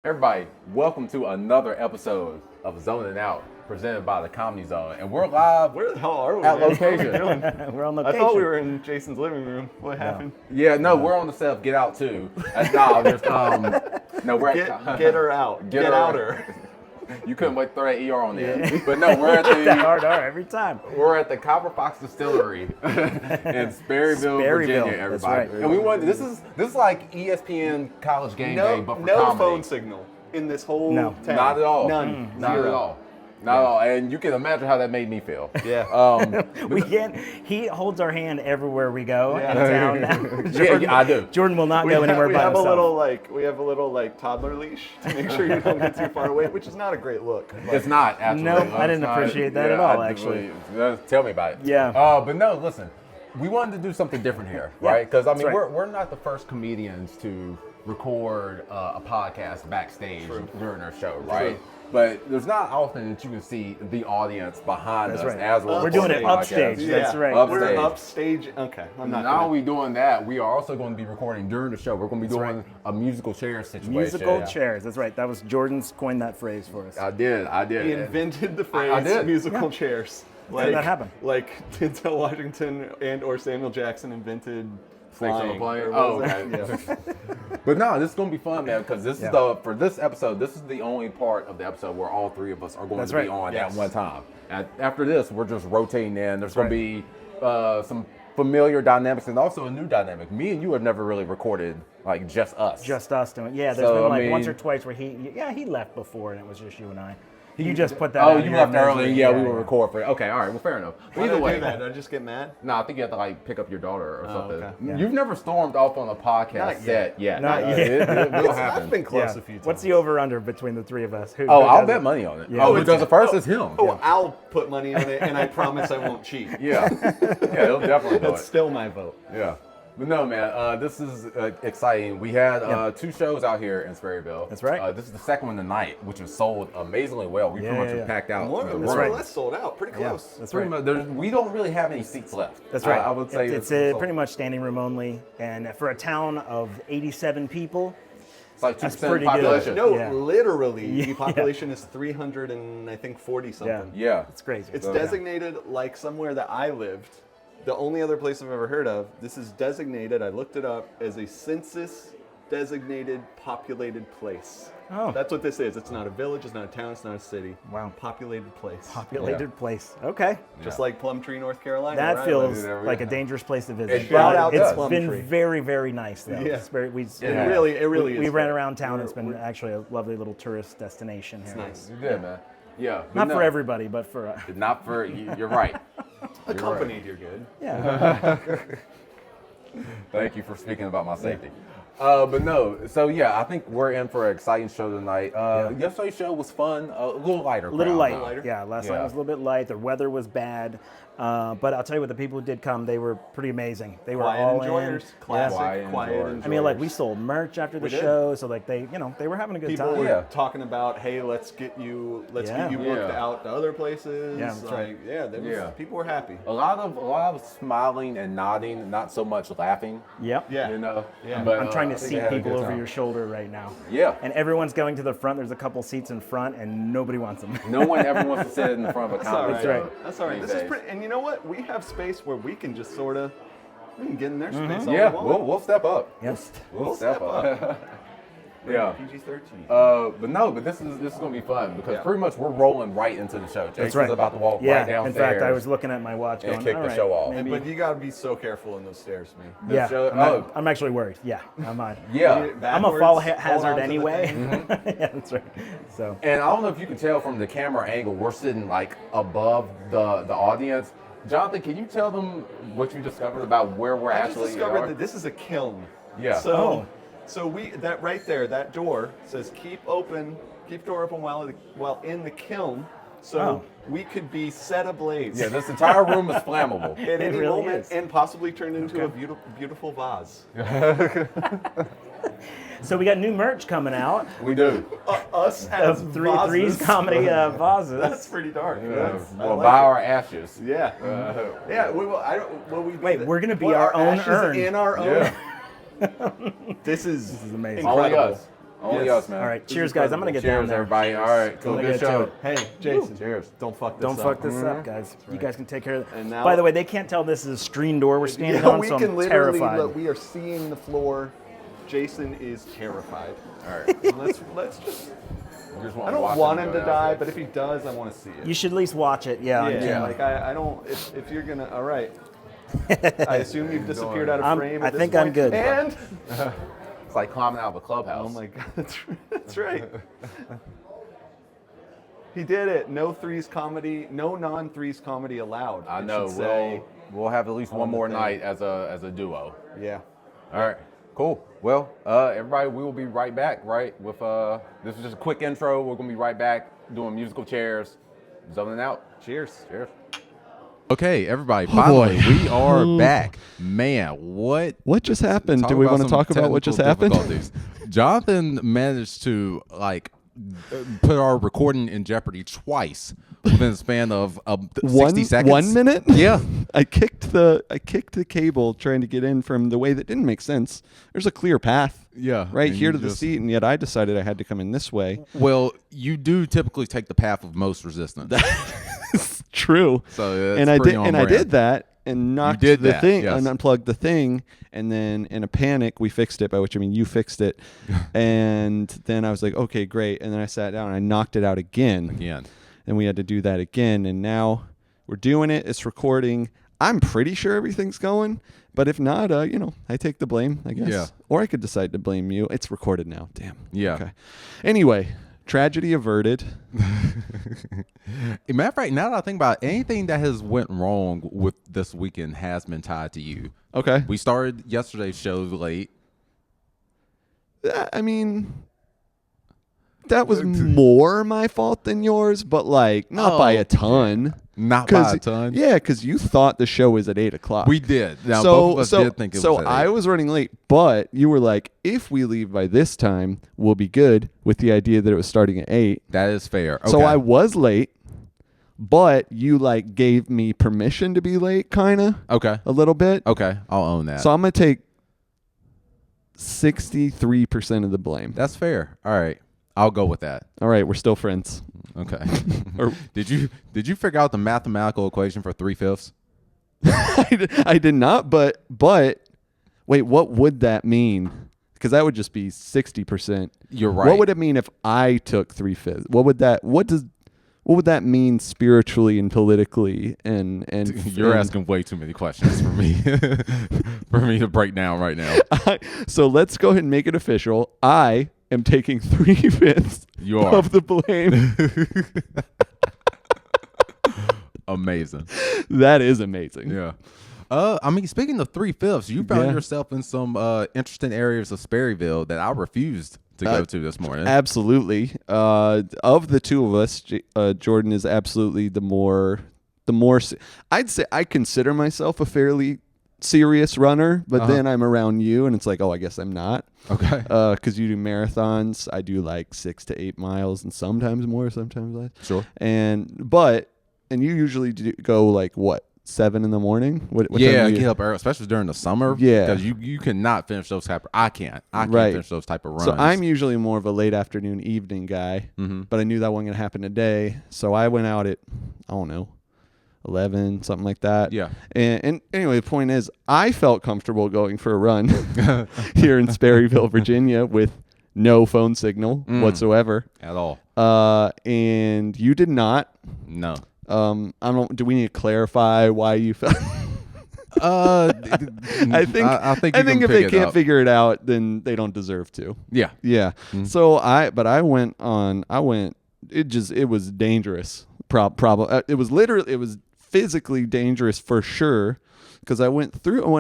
Everybody, welcome to another episode of Zoning Out, presented by the Comedy Zone, and we're live. Where the hell are we? At man? location. We're on location. I thought we were in Jason's living room. What happened? Yeah, no, we're on the set of Get Out too. No, there's no, we're Get her out. Get her out out. her. You couldn't wait to throw that ER on there, but no, we're at that the hard R every time. we're at the Copper Fox Distillery in Sperryville, Virginia. That's Everybody, right. and we want this is like ESPN College Game Day, but for no comedy. phone signal in this whole town. Not at all. None. Not Zero. at all. Not at all. And you can imagine how that made me feel. Yeah. We can't. He holds our hand everywhere we go Yeah. in town now. Yeah, I do. Jordan will not go anywhere we by have himself. we have a little toddler leash to make sure you don't get too far away, which is not a great look. but- It's not, actually. No, I didn't It's not. appreciate that at all, actually. Tell me about it. Yeah. But no, listen, we wanted to do something different here, Yeah, right? Because, I mean, that's right. we're not the first comedians to record a podcast backstage during our show, right? True. But there's not often that you can see the audience behind That's us right. as we're We're doing it recording upstage. podcasts. That's right. Upstage. We're upstage. Okay, I'm not. Not gonna- only doing that, we are also going to be recording during the show. We're going to be doing a musical chair situation. Musical chairs. That's right. That was Jordan's coined that phrase for us. I did. He invented the phrase I did. musical chairs. did that happen? Like Denzel Washington and or Samuel Jackson invented Snakes on a flying. plane. or Oh, what was okay. that? Yeah. But no, this is gonna be fun, man, because this is for this episode. This is the only part of the episode where all three of us are going That's to be right. on Yes. at one time. And after this, we're just rotating in. There's gonna be some familiar dynamics and also a new dynamic. Me and you have never really recorded like just us. Just us doing. Yeah, there's So, been I like once mean- or twice where he left before and it was just you and I. You just put that. Oh, out of you your left misery. early. Yeah, we will record for it. Okay, all right. Well, fair enough. But Why either did I way, do that? Did I just get mad? no, I think you have to like pick up your daughter or something. okay. Yeah. You've never stormed off on a podcast Not set yet. Not yet. It will happen. I've been close Yeah. a few times. What's the over/under between the three of us? Who I'll does bet it? money on it. Yeah. Oh, who does it first is him. Oh, I'll put money on it, and I promise I won't cheat. Yeah, yeah, he'll definitely do That's it. still my vote. Yeah, but no, man, this is exciting. We had two shows out here in Sperryville. That's right. This is the second one tonight, which was sold amazingly well. We pretty much yeah. packed out More the or room. right. less sold out. Pretty close. That's Pretty right. much, we don't really have any seats left. That's right. I would say it's pretty much standing room only, and for a town of 87 people, It's like 2% That's pretty population. good. No, Yeah. literally, Yeah. the population is 300 and I think 40 something. Yeah, it's crazy. It's So- designated like somewhere that I lived. The only other place I've ever heard of. This is designated, I looked it up, as a census designated populated place. Oh. That's what this is. It's not a village, it's not a town, it's not a city. Wow. Populated place. populated place. Okay. Just like Plumtree, North Carolina. That where I feels live. there we like go. a dangerous place to visit. It shout out to It's Plumtree. been very, very nice though. Yeah. It's very, It really is. we ran fun. around town. We're- It's been we're- actually a lovely little tourist destination here. It's nice. you did, man. Yeah, but Not no, for everybody, but for Not for you're right. Accompanied, you're good. yeah. Thank you for speaking about my safety. But no, so yeah, I think we're in for an exciting show tonight. Yesterday's show was fun, a little lighter. A little crowd, light. though. lighter. Yeah, last Yeah. night was a little bit light. The weather was bad. But I'll tell you what, the people who did come, they were pretty amazing. They were Quiet all enjoyers. in. Classic, Quiet quiet enjoyers. enjoyers. I mean, like we sold merch after the We did. show, so like they were having a good People time. were Yeah. talking about, hey, let's get you booked Yeah. out to other places. Yeah, that's right. People were happy. A lot of smiling and nodding, not so much laughing. Yep. Yeah. You know. Yeah. But, I'm trying I to think seat they had a people good over time. your shoulder right now. Yeah. And everyone's going to the front. There's a couple seats in front, and nobody wants them. No one ever wants to sit in the front of a That's all comedy right. show. right. That's all right. these This is days. pretty. And you know what? We have space where we can just sort of, we can get in their space. All Yeah, we want. we'll step up. Yes. We'll step up. Yeah. PG-13. But this is gonna be fun because Yeah. pretty much we're rolling right into the show. Jason's right. about to walk Yeah. right downstairs. In fact, I was looking at my watch and going, kick all the right, show off. maybe- But you gotta be so careful in those stairs, man. The Yeah. show- I'm actually worried. Yeah. I'm on. Yeah. You get I'm a backwards, fall hold hazard on to the anyway. thing. Yeah, that's right. So. And I don't know if you can tell from the camera angle, we're sitting like above the audience. Jonathan, can you tell them what you discovered about where we're I just actually discovered are? that this is a kiln. Yeah. So, that right there, that door says keep door open while in the kiln. So Oh. we could be set ablaze Yeah, this entire room is flammable. at any really moment is. and possibly turn into a beautiful vase. So we got new merch coming out We do. Us as of vases. three's comedy vases. That's pretty dark. That's- I We'll like buy it. our ashes. Yeah. Yeah. We will. I don't. Will we? Wait, be we're gonna be what, our own ashes urn. in our own. Yeah. This is amazing. Only incredible. us. Only Yes. us, man. All right, cheers, guys. I'm gonna get down Cheers, there. everybody. All right, cool. Gonna Good get to show. it. Hey, Jason. Cheers. Don't fuck this Don't up. fuck this up, guys. You guys can take care of it. And now- By the way, they can't tell this is a screen door we're standing Yeah, on, we so can I'm literally terrified. look, we are seeing the floor. Jason is terrified. All right. Let's just. We just wanna I don't watch want him him go to down die, there. but if he does, I want to see it. You should at least watch it. Yeah. on yeah, camera. like I don't. If you're gonna, all right. I assume you've disappeared out of I'm- frame. I at this think I'm point. good. And It's like climbing out of a clubhouse. oh my god, that's right. He did it. No threes comedy. No non-threes comedy allowed. I it know. should say. We'll have at least one the more thing. night as a duo. Yeah. All right. Cool. Well, everybody, we will be right back. Right with this is just a quick intro. We're gonna be right back doing musical chairs, zoning out. Cheers. Cheers. Okay, everybody. Finally, we are back. Man, what just happened? Talk Do we about want to some talk about what just technical happened? difficulties. Jonathan managed to put our recording in jeopardy twice within the span of 60 seconds. 1 minute? Yeah. I kicked the cable trying to get in from the way that didn't make sense. There's a clear path. Yeah, Right and here you to the just- seat, and yet I decided I had to come in this way. Well, you do typically take the path of most resistance. It's true. So and I did that and knocked did the that, thing yes. and unplugged the thing, and then in a panic we fixed it, by which I mean you fixed it. And then I was like, okay, great. And then I sat down and I knocked it out again. And we had to do that again, and now we're doing it. It's recording. I'm pretty sure everything's going, but if not, I take the blame, I guess. Yeah. Or I could decide to blame you. It's recorded now. Damn. Yeah. Okay. Anyway, tragedy averted. Matter of fact, now that I think about it, anything that has went wrong with this weekend has been tied to you. Okay. We started yesterday's show late. I mean, that was more my fault than yours, but not by a ton. Not by a ton. Yeah, because you thought the show was at 8:00. We did. Now, both of us did think it was at I 8. was running late, but you were like, if we leave by this time, we'll be good, with the idea that it was starting at 8. That is fair. Okay. So I was late, but you gave me permission to be late, kind of. Okay. A little bit. Okay. I'll own that. So I'm going to take 63% of the blame. That's fair. All right. I'll go with that. All right, we're still friends. Okay. Did you figure out the mathematical equation for 3/5? I did not, but wait, what would that mean? Because that would just be 60%. You're right. What would it mean if I took 3/5? What would that mean spiritually and politically and You're asking way too many questions for me for me to break down right now. So let's go ahead and make it official. I am taking 3/5 You are. of the blame. Amazing. That is amazing. Yeah. I mean, speaking of 3/5, you found Yeah. yourself in some interesting areas of Sperryville that I refused to go to this morning. Absolutely. Of the two of us, Jordan is absolutely the more. I'd say I consider myself a fairly serious runner, but then I'm around you, and it's like, oh, I guess I'm not. Okay. Because you do marathons, I do 6 to 8 miles, and sometimes more, sometimes less. Sure. And you usually go what? 7 in the morning? What time Yeah, do you get up early, especially during the summer. Yeah. Because you cannot finish those type of, I can't Right. finish those type of runs. So I'm usually more of a late afternoon, evening guy, but I knew that wasn't going to happen today. So I went out at, I don't know, 11, something like that. Yeah. And anyway, the point is, I felt comfortable going for a run here in Sperryville, Virginia, with no phone signal whatsoever. At all. And you did not. No. Do we need to clarify why you felt? I think if they can't figure it out, then they don't deserve to. Yeah. Yeah. So I went. It was dangerous. It was physically dangerous for sure. Because I went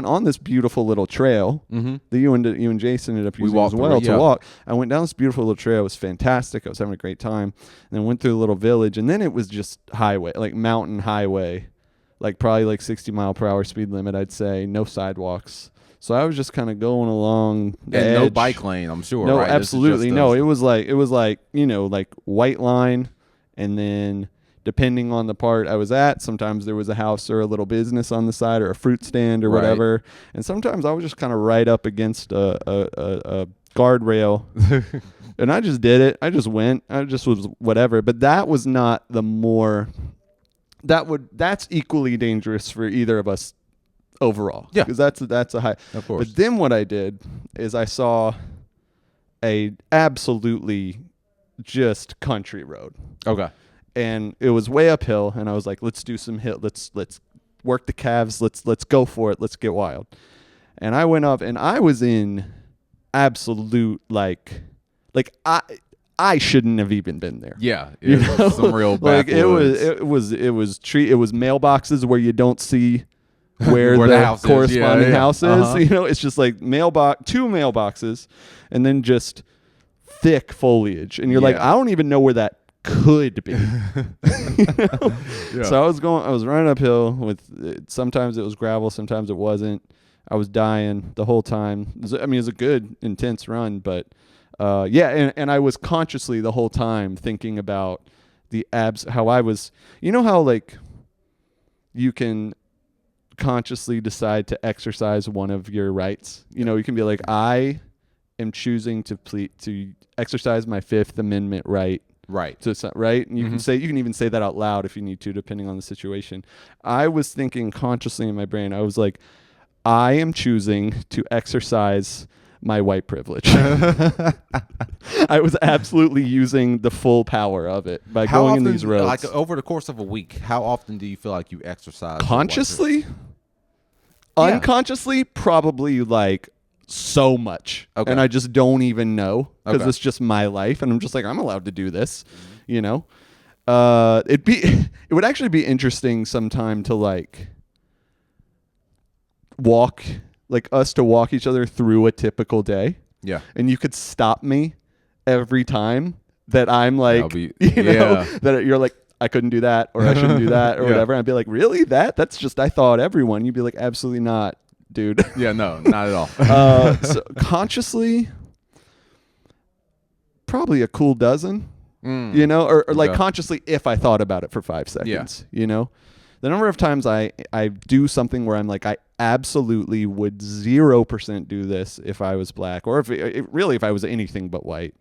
on this beautiful little trail that you and Jason ended up using as well to walk. I went down this beautiful little trail. It was fantastic. I was having a great time. And then went through a little village, and then it was just highway, mountain highway, probably 60 mile per hour speed limit, I'd say. No sidewalks. So I was just kind of going along the And edge. no bike lane, I'm sure. No, right? absolutely no. It was white line, and then depending on the part I was at, sometimes there was a house or a little business on the side or a fruit stand or whatever. And sometimes I was just kind of right up against a guardrail. And I just did it. I just went. I just was whatever. But that was not the more. That's equally dangerous for either of us overall. Yeah. Because that's a high. Of course. But then what I did is I saw a absolutely just country road. Okay. And it was way uphill. And I was like, let's do some hill. Let's work the calves. Let's go for it. Let's get wild. And I went up and I was in absolute like I shouldn't have even been there. Yeah, it was some real like backwoods. it was mailboxes where you don't see where Where the house is. corresponding house is. Uh-huh. You know, it's just like two mailboxes, and then just thick foliage, and you're like, I don't even know where that could be. You know? Yeah. So I was running uphill with. Sometimes it was gravel, sometimes it wasn't. I was dying the whole time. It was a good, intense run, but and I was consciously the whole time thinking about the how I was, you know how like you can consciously decide to exercise one of your rights. You know, you can be like, I am choosing to exercise my Fifth Amendment right. Right. Right. And you can even say that out loud if you need to, depending on the situation. I was thinking consciously in my brain, I was like, I am choosing to exercise my white privilege. I was absolutely using the full power of it by going in these roads. Like over the course of a week, how often do you feel like you exercise? Consciously? Unconsciously, probably like so much. Okay. And I just don't even know because Okay. it's just my life. And I'm just like, I'm allowed to do this, you know? It would actually be interesting sometime to like walk each other through a typical day. Yeah. And you could stop me every time that I'm like, That'll that you're like, I couldn't do that, or I shouldn't do that, or whatever. I'd be like, really? That's just, I thought everyone. You'd be like, absolutely not, dude. Yeah, no, not at all. So consciously, probably a cool dozen, you know, or like consciously if I thought about it for 5 seconds, you know. The number of times I do something where I'm like, I absolutely would 0% do this if I was black, or if I was anything but white.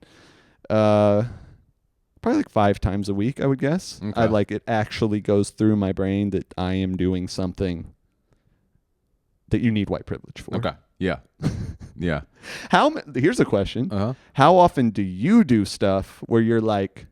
Probably like 5 times a week, I would guess. Okay. It actually goes through my brain that I am doing something that you need white privilege for. Okay. Yeah. Yeah. Here's a question. Uh-huh. How often do you do stuff where you're like,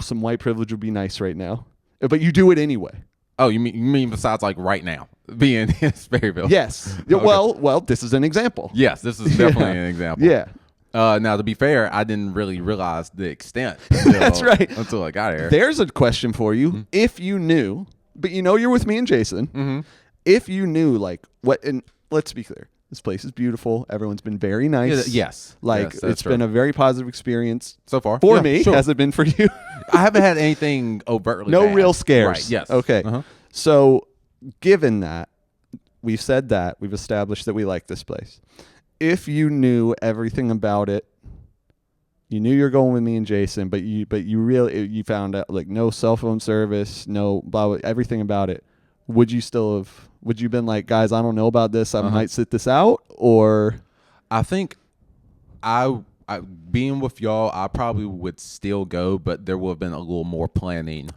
some white privilege would be nice right now, but you do it anyway? Oh, you mean besides like right now being in Sperryville? Yes. Okay. Well, this is an example. Yes, this is definitely an example. Yeah. Now, to be fair, I didn't really realize the extent. That's right. Until I got here. There's a question for you. Mm-hmm. If you knew, but you know you're with me and Jason. If you knew like what, and let's be clear, this place is beautiful. Everyone's been very nice. Yes. Like Yes, that's it's been true. a very positive experience So far. for Yeah, me. sure. Has it been for you? I haven't had anything overtly No bad. real scares. Right, yes. Okay. Uh-huh. So given that, we've said that, we've established that we like this place. If you knew everything about it, you knew you're going with me and Jason, but you found out like no cell phone service, no blah, blah, everything about it. Would you been like, guys, I don't know about this. I might sit this out, or I think I being with y'all, I probably would still go, but there would have been a little more planning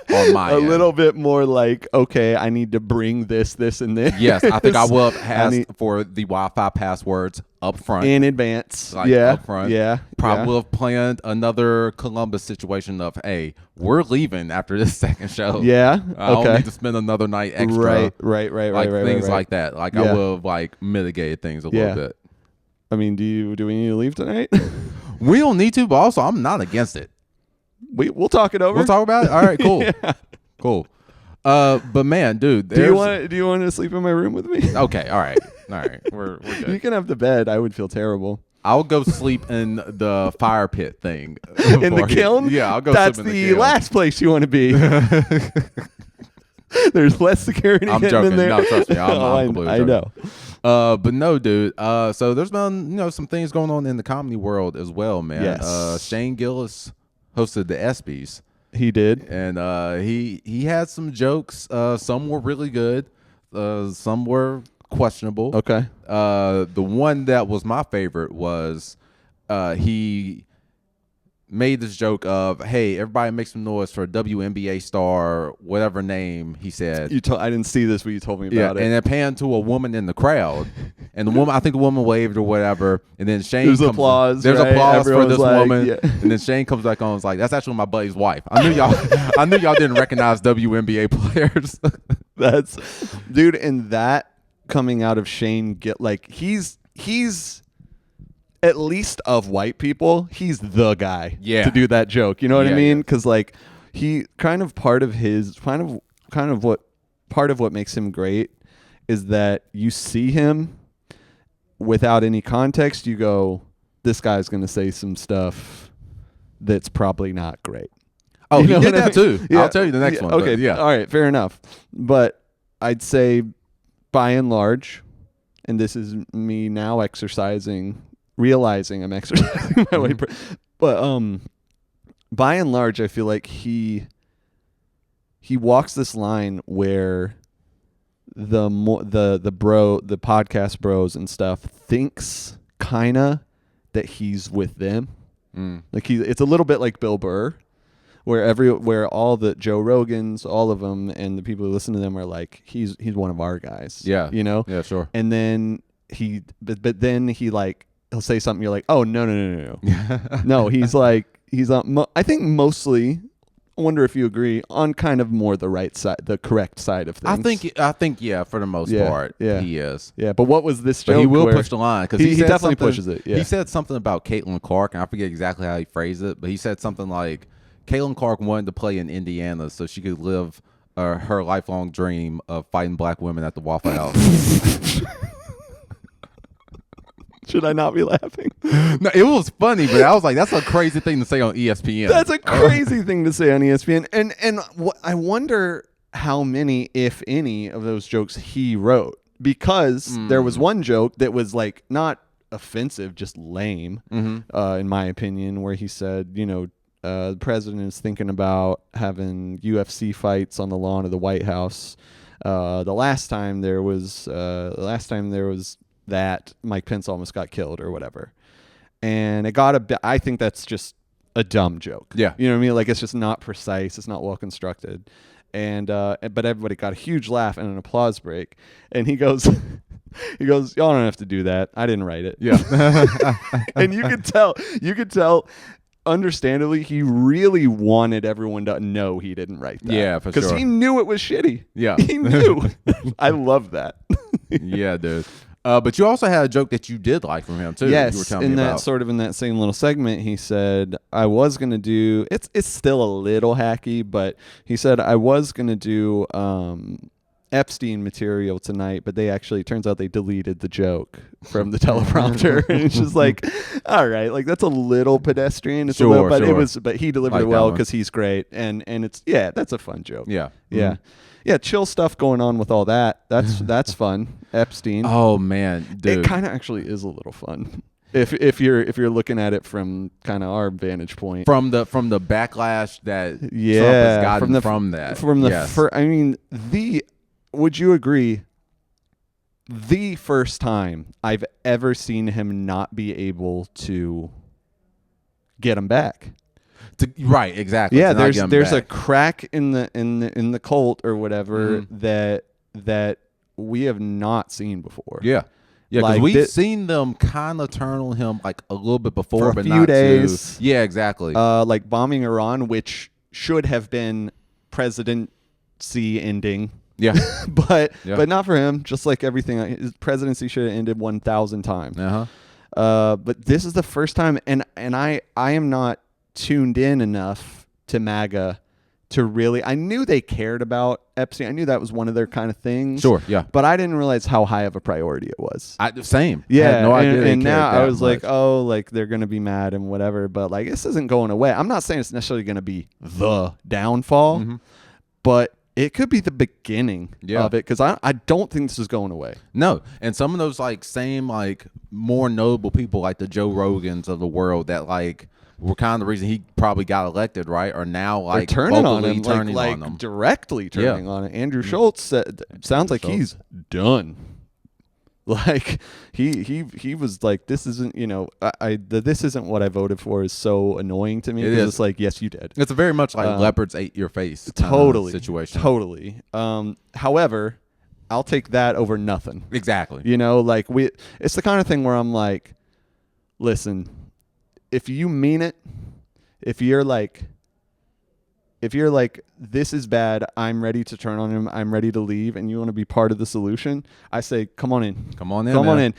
on my end. little bit more like, okay, I need to bring this, and this. Yes, I think I will have asked for the Wi-Fi passwords up front. In advance. Like yeah. up front. Yeah. Probably yeah. will have planned another Columbus situation of, hey, we're leaving after this second show. Yeah. I don't okay. need to spend another night extra. Right. Like things right. like that. Like Yeah. I will have like mitigated things a little bit. I mean, do we need to leave tonight? We don't need to, but also I'm not against it. We'll talk it over. We'll talk about it. All right, cool. Yeah. Cool. But man, dude, Do you want to sleep in my room with me? Okay, all right. We're good. You can have the bed. I would feel terrible. I'll go sleep in the fire pit thing. In the kiln? Yeah, I'll go That's sleep in the the kiln. last place you want to be. There's less security I'm getting joking. in there. No, trust me. I'm completely I joking. know. But no, dude. So there's been some things going on in the comedy world as well, man. Yes. Shane Gillis hosted the ESPYs, He did. and he had some jokes. Some were really good. Some were questionable. Okay. The one that was my favorite was he made this joke of, hey, everybody make some noise for a WNBA star, whatever name he said. I didn't see this, but you told me about it. And it panned to a woman in the crowd. And the woman, I think the woman waved or whatever. And then Shane There's comes, applause. There's right? applause Everyone for this was like, woman. yeah. And then Shane comes back on and is like, that's actually my buddy's wife. I knew y'all didn't recognize WNBA players. That's, dude, and that coming out of Shane, he's at least of white people, he's the guy to do that joke. You know what I mean? Because like he part of what makes him great is that you see him without any context. You go, this guy's going to say some stuff that's probably not great. Oh, you he know did what I that mean? too. Yeah. I'll tell you the next one. Okay. Yeah. All right. Fair enough. But I'd say by and large, and this is me now realizing I'm exercising my way. But by and large, I feel like he walks this line where the podcast bros and stuff thinks kinda that he's with them. Like it's a little bit like Bill Burr, where all the Joe Rogans, all of them, and the people who listen to them are like, he's one of our guys. Yeah. You know? Yeah, sure. And then then he like, he'll say something, you're like, oh, no. No, he's like, he's on, I think mostly, I wonder if you agree, on kind of more the right side, the correct side of things. I think, yeah, for the most part, he is. Yeah, but what was this joke? But he will push the line because he definitely pushes it. Yeah. He said something about Caitlin Clark, and I forget exactly how he phrased it, but he said something like, Caitlin Clark wanted to play in Indiana so she could live her lifelong dream of fighting black women at the Waffle House. Should I not be laughing? No, it was funny, but I was like, that's a crazy thing to say on ESPN. That's a crazy thing to say on ESPN. And I wonder how many, if any, of those jokes he wrote. Because there was one joke that was like not offensive, just lame, in my opinion, where he said, the president is thinking about having UFC fights on the lawn of the White House. The last time there was that, Mike Pence almost got killed or whatever. And it got a bit, I think that's just a dumb joke. Yeah. You know what I mean? Like, it's just not precise. It's not well constructed. And, but everybody got a huge laugh and an applause break. And he goes, y'all don't have to do that. I didn't write it. Yeah. And you could tell, understandably, he really wanted everyone to know he didn't write that. Yeah, for sure. Because he knew it was shitty. Yeah. He knew. I love that. Yeah, dude. But you also had a joke that you did like from him too. Yes, you were telling me about. in that same little segment, he said I was gonna do. It's still a little hacky, but he said I was gonna do Epstein material tonight, but turns out they deleted the joke from the teleprompter. And it's just like, all right, like that's a little pedestrian. It's a little, but he delivered it well because he's great, and it's that's a fun joke. Yeah, yeah. Yeah, chill stuff going on with all that. That's fun. Epstein. Oh man, dude. It kind of actually is a little fun if you're looking at it from kind of our vantage point. From the backlash that Trump has gotten from that. Would you agree? The first time I've ever seen him not be able to get him back. Right, exactly. Yeah, there's a crack in the cult or whatever that we have not seen before. Yeah, because like we've seen them kind of turn on him like a little bit before, for a but few not days. Too. Yeah, exactly. Like bombing Iran, which should have been presidency ending. Yeah, but not for him. Just like everything, his presidency should have ended 1,000 times. But this is the first time, and I am not tuned in enough to MAGA to really. I knew they cared about Epstein. I knew that was one of their kind of things. Sure, yeah. But I didn't realize how high of a priority it was. Same. Yeah, I had no idea. And now I was much. like, oh, like they're gonna be mad and whatever. But like this isn't going away. I'm not saying it's necessarily gonna be the downfall, but it could be the beginning of it because I don't think this is going away. No, and some of those like same like more notable people like the Joe Rogans of the world that like were kind of the reason he probably got elected, right? Are now like turning on him, turning like on him. directly turning on it. Andrew Schultz sounds like he's done. Like he was like, this isn't, you know, this isn't what I voted for is so annoying to me. It is. It's like, yes, you did. It's a very much like leopards ate your face Totally situation. Totally. However, I'll take that over nothing. Exactly. You know, like it's the kind of thing where I'm like, listen, if you mean it, if you're like, this is bad, I'm ready to turn on him, I'm ready to leave, and you want to be part of the solution, I say, come on in. Come on in. Come on in.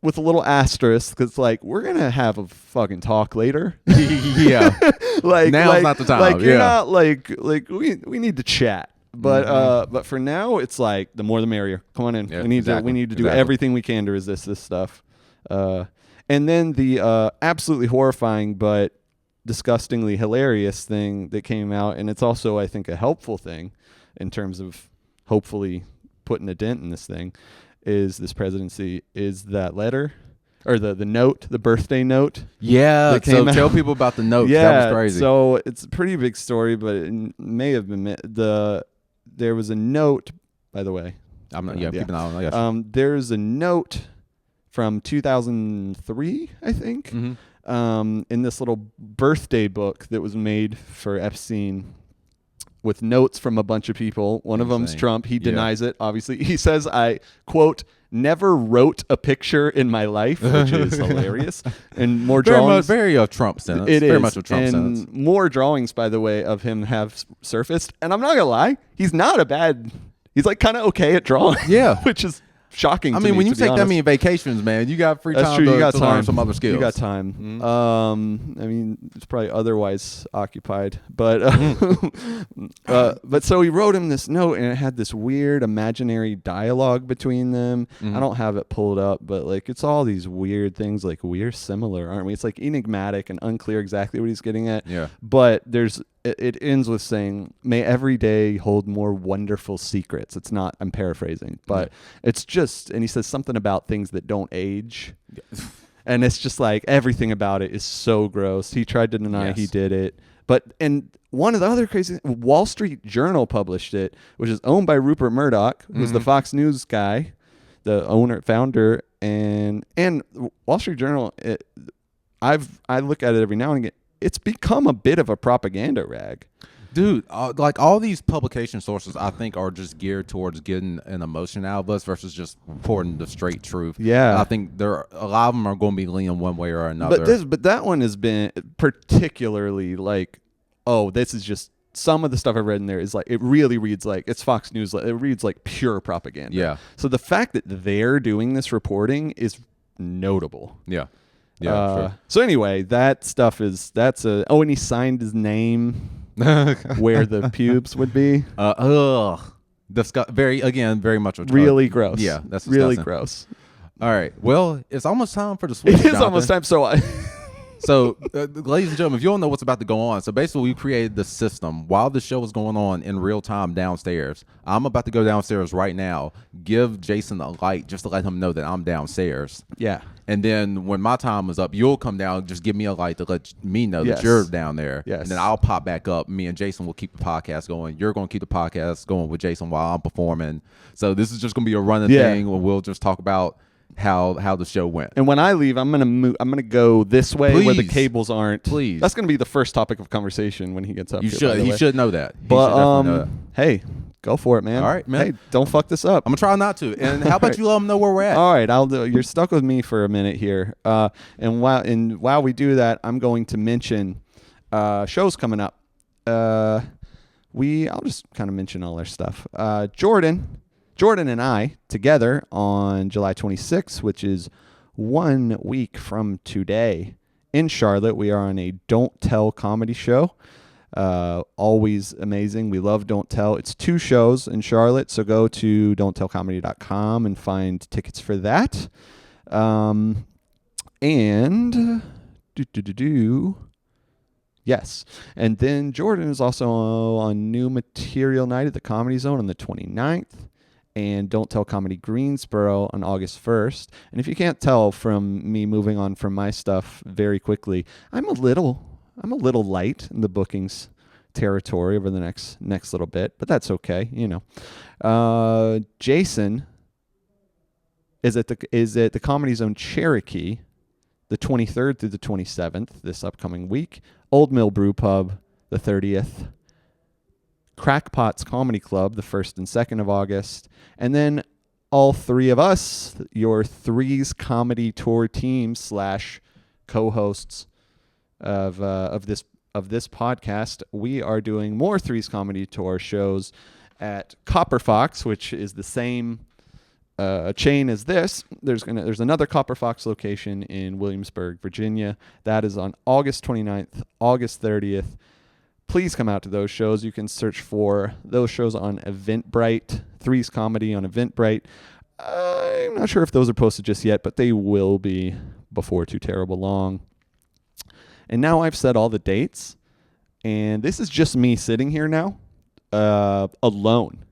With a little asterisk, because like we're gonna have a fucking talk later. Yeah. Like now's not the time. Like you're not like we need to chat. But for now, it's like the more the merrier. Come on in. Yeah, we need to do everything we can to resist this stuff. And then the absolutely horrifying but disgustingly hilarious thing that came out, and it's also, I think, a helpful thing in terms of hopefully putting a dent in this thing, is this presidency, is that letter or the note, the birthday note. Yeah. So tell people about the note. Yeah, that was crazy. So it's a pretty big story, but it may have been there was a note, by the way. I'm not. Yeah, keep an eye on it. There's a note from 2003, I think. Mm-hmm. In this little birthday book that was made for Epstein with notes from a bunch of people. One of them's Trump. He denies it, obviously. He says, I, quote, never wrote a picture in my life, which is hilarious. And more drawings. Very Trump sentence. It very is. much a Trump sentence. And more drawings, by the way, of him have surfaced. And I'm not going to lie, he's not a bad, he's like kind of okay at drawing. Yeah. Which is shocking to me, when you to take be that honest. many vacations, man, you got free That's time true. You got to time. learn some other skills. You got time. It's probably otherwise occupied, but but so he wrote him this note, and it had this weird imaginary dialogue between them. Mm-hmm. I don't have it pulled up, but like it's all these weird things. Like we're similar, aren't we? It's like enigmatic and unclear exactly what he's getting at. Yeah. But it ends with saying, "May every day hold more wonderful secrets." It's not. I'm paraphrasing, but it's just. And he says something about things that don't age. And it's just like everything about it is so gross. He tried to deny he did it. And one of the other crazy, Wall Street Journal published it, which is owned by Rupert Murdoch, who's the Fox News guy, the owner, founder, and Wall Street Journal. I look at it every now and again. It's become a bit of a propaganda rag. Dude, like all these publication sources, I think, are just geared towards getting an emotion out of us versus just reporting the straight truth. Yeah, I think a lot of them are going to be leaning one way or another. But that one has been particularly like, oh, this is just some of the stuff I've read in there is like, it really reads like it's Fox News. It reads like pure propaganda. Yeah. So the fact that they're doing this reporting is notable. Yeah. Yeah. Sure. So anyway, that stuff and he signed his name. Where the pubes would be. Very much a really gross. Yeah, that's disgusting. Really gross. All right. Well, it's almost time for the switch. It is almost time. So, ladies and gentlemen, if you don't know what's about to go on, so basically we created the system while the show was going on in real time downstairs. I'm about to go downstairs right now, give Jason a light just to let him know that I'm downstairs. Yeah. And then when my time is up, you'll come down, just give me a light to let me know that you're down there. Yes. And then I'll pop back up. Me and Jason will keep the podcast going. You're going to keep the podcast going with Jason while I'm performing. So this is just going to be a running thing where we'll just talk about how the show went. And when I leave, I'm gonna go this way where the cables aren't. Please. That's gonna be the first topic of conversation when he gets up. He should know that. But hey, go for it, man. All right, man. Hey, don't fuck this up. I'm gonna try not to. And how about you let them know where we're at? All right, I'll do. You're stuck with me for a minute here. And while we do that, I'm going to mention shows coming up. I'll just kind of mention all our stuff. Jordan and I together on July 26th, which is 1 week from today in Charlotte. We are on a Don't Tell comedy show. Always amazing. We love Don't Tell. It's 2 shows in Charlotte, so go to don'ttellcomedy.com and find tickets for that. Yes. And then Jordan is also on New Material Night at the Comedy Zone on the 29th. And Don't Tell Comedy Greensboro on August 1st. And if you can't tell from me moving on from my stuff very quickly, I'm a little light in the bookings territory over the next little bit, but that's okay, you know. Jason is at the Comedy Zone Cherokee, the 23rd through the 27th, this upcoming week. Old Mill Brew Pub, the 30th. Crackpots Comedy Club, the 1st and 2nd of August. And then all three of us, your Threes Comedy Tour team / co-hosts of this podcast, we are doing more Threes Comedy Tour shows at Copper Fox, which is the same chain as this. There's another Copper Fox location in Williamsburg, Virginia. That is on August 29th, August 30th. Please come out to those shows. You can search for those shows on Eventbrite, Threes Comedy on Eventbrite. I'm not sure if those are posted just yet, but they will be before too terrible long. And now I've said all the dates, and this is just me sitting here now, alone.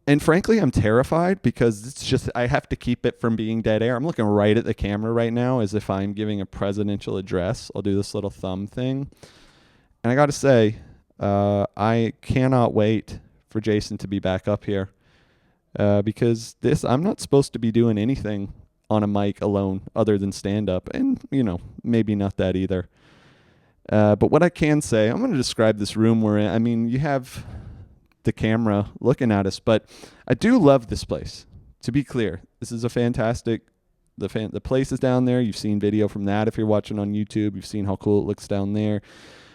And frankly, I'm terrified because it's just, I have to keep it from being dead air. I'm looking right at the camera right now as if I'm giving a presidential address. I'll do this little thumb thing. And I got to say, I cannot wait for Jason to be back up here because I'm not supposed to be doing anything on a mic alone other than stand-up. And, maybe not that either. But what I can say, I'm going to describe this room we're in. I mean, you have the camera looking at us, but I do love this place. To be clear, this is a fantastic, the place is down there. You've seen video from that if you're watching on YouTube. You've seen how cool it looks down there.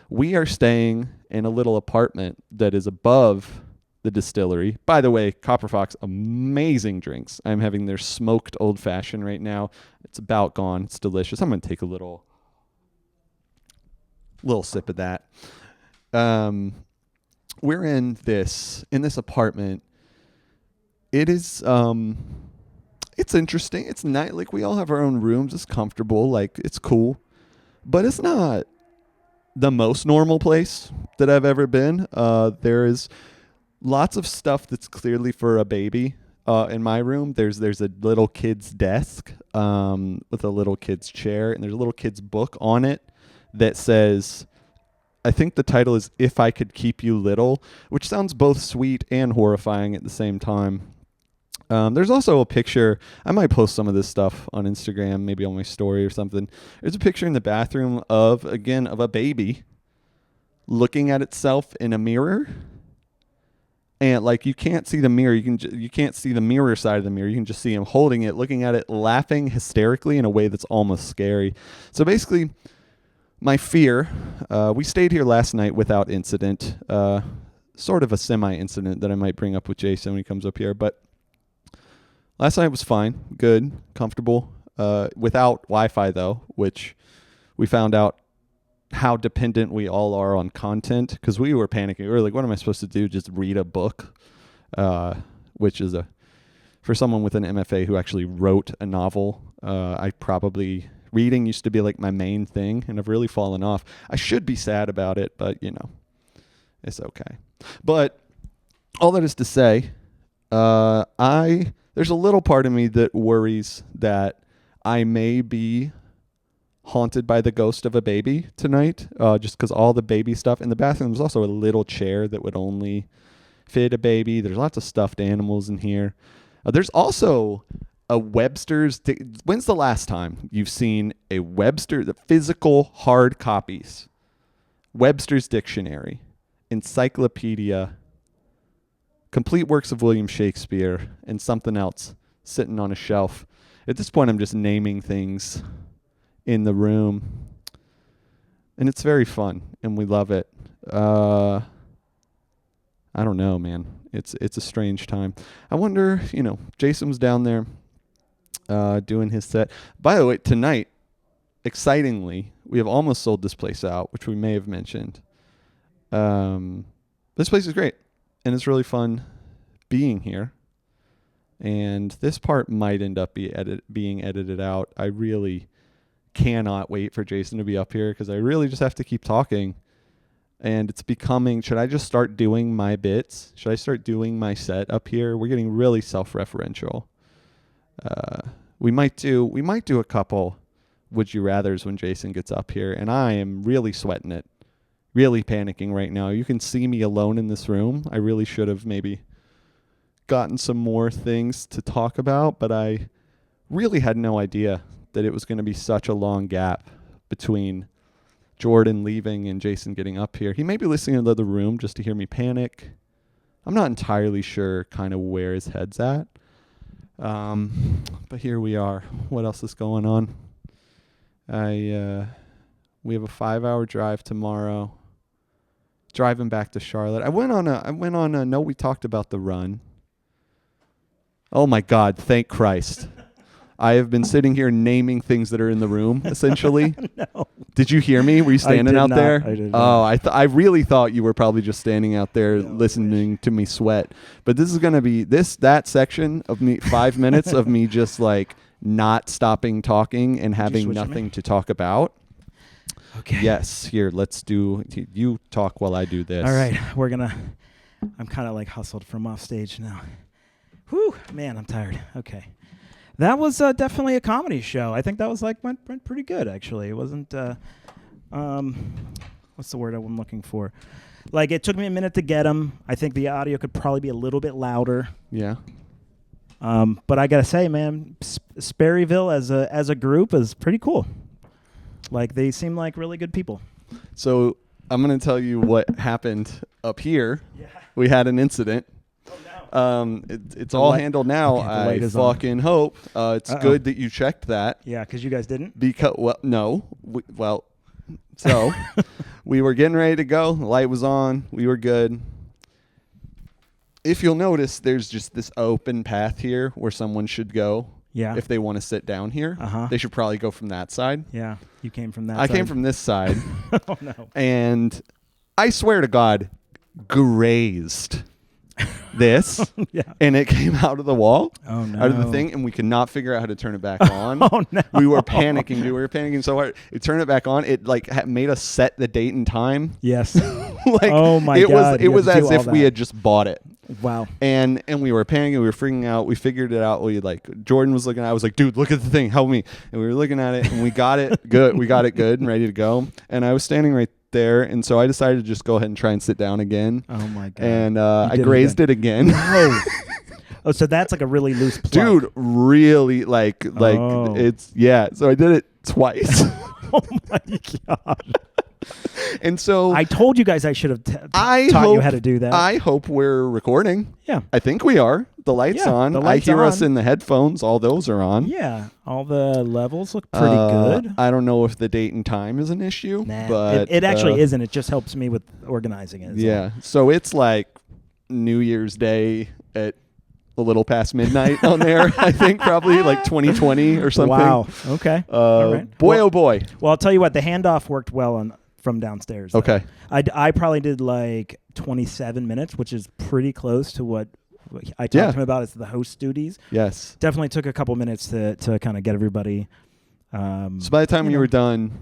We are staying in a little apartment that is above the distillery. By the way, Copper Fox, amazing drinks. I'm having their smoked old fashioned right now. It's about gone. It's delicious. I'm going to take a little sip of that. We're in this apartment. It is it's interesting. It's nice. Like, we all have our own rooms. It's comfortable. Like, it's cool. But it's not the most normal place that I've ever been. There is lots of stuff that's clearly for a baby. In my room, there's a little kid's desk with a little kid's chair, and there's a little kid's book on it that says, I think the title is If I Could Keep You Little, which sounds both sweet and horrifying at the same time. There's also a picture. I might post some of this stuff on Instagram, maybe on my story or something. There's a picture in the bathroom of a baby looking at itself in a mirror. And like, you can't see the mirror. You can't see the mirror side of the mirror. You can just see him holding it, looking at it, laughing hysterically in a way that's almost scary. So basically, my fear, we stayed here last night without incident, sort of a semi-incident that I might bring up with Jason when he comes up here, but last night was fine, good, comfortable, without Wi-Fi though, which we found out how dependent we all are on content, because we were panicking. We were like, what am I supposed to do? Just read a book, which is for someone with an MFA who actually wrote a novel, reading used to be like my main thing, and I've really fallen off. I should be sad about it, but it's okay. But all that is to say, there's a little part of me that worries that I may be haunted by the ghost of a baby tonight, just because all the baby stuff in the bathroom. There's also a little chair that would only fit a baby. There's lots of stuffed animals in here. There's also a Webster's. When's the last time you've seen a Webster, the physical hard copies? Webster's Dictionary, Encyclopedia, Complete Works of William Shakespeare, and something else sitting on a shelf. At this point, I'm just naming things in the room, and it's very fun, and we love it. I don't know, man. It's a strange time. I wonder, Jason was down there doing his set. By the way, tonight, excitingly, we have almost sold this place out, which we may have mentioned. This place is great, and it's really fun being here. And this part might end up being edited out. I really cannot wait for Jason to be up here, because I really just have to keep talking. And it's becoming, should I just start doing my bits? Should I start doing my set up here? We're getting really self-referential. We might do a couple Would You Rathers when Jason gets up here, and I am really sweating it, really panicking right now. You can see me alone in this room. I really should have maybe gotten some more things to talk about, but I really had no idea that it was going to be such a long gap between Jordan leaving and Jason getting up here. He may be listening to the room just to hear me panic. I'm not entirely sure kind of where his head's at. But here we are. What else is going on? We have a 5-hour drive tomorrow. Driving back to Charlotte. I went on a no, we talked about the run. Oh my God, thank Christ. I have been sitting here naming things that are in the room, essentially. No. Did you hear me? Were you standing out there? I did not. I really thought you were probably just standing out there listening to me sweat. But this is going to be that section of me, 5 minutes of me just like not stopping talking and having nothing to talk about. Okay. Yes. Here, let's do. You talk while I do this. All right. I'm kind of like hustled from off stage now. Whew, man, I'm tired. Okay. That was definitely a comedy show. I think that was went pretty good, actually. It wasn't, what's the word I'm looking for? Like, it took me a minute to get them. I think the audio could probably be a little bit louder. Yeah. But I got to say, man, Sperryville as a group is pretty cool. Like, they seem like really good people. So I'm going to tell you what happened up here. Yeah. We had an incident. It's all handled now. Okay, I fucking hope. It's good that you checked that. Yeah, because you guys didn't? Because, so we were getting ready to go. The light was on. We were good. If you'll notice, there's just this open path here where someone should go. Yeah. If they want to sit down here, they should probably go from that side. Yeah, you came from that I side. came from this side. Oh, no. And I swear to God, grazed this. Yeah. And it came out of the wall. Oh, no. Out of the thing, and we could not figure out how to turn it back on. Oh, no. We were panicking, dude. We were panicking so hard. It turned it back on. It made us set the date and time. Yes. Oh my God. It was as if we had just bought it. Wow. And we were panicking. We were freaking out. We figured it out. Jordan was looking at it. I was like, dude, look at the thing. Help me. And we were looking at it, and we got it good. We got it good and ready to go. And I was standing right there, and so I decided to just go ahead and try and sit down again. Oh my God. And I grazed it again. Oh, so that's like a really loose plug. Dude, really it's so I did it twice. Oh my God. And so I told you guys I should have taught you how to do that. I hope we're recording. Yeah. I think we are. The light's on. I hear us in the headphones. All those are on. Yeah. All the levels look pretty good. I don't know if the date and time is an issue. Nah, but it actually isn't. It just helps me with organizing it. Yeah. So it's like New Year's Day at a little past midnight on there. I think probably like 2020 or something. Wow. Okay. All right. Oh boy. Well, I'll tell you what. The handoff worked well from downstairs. Though. Okay. I probably did like 27 minutes, which is pretty close to what I talked to him about. It's the host duties. Yes. Definitely took a couple minutes to kind of get everybody. So by the time you were done.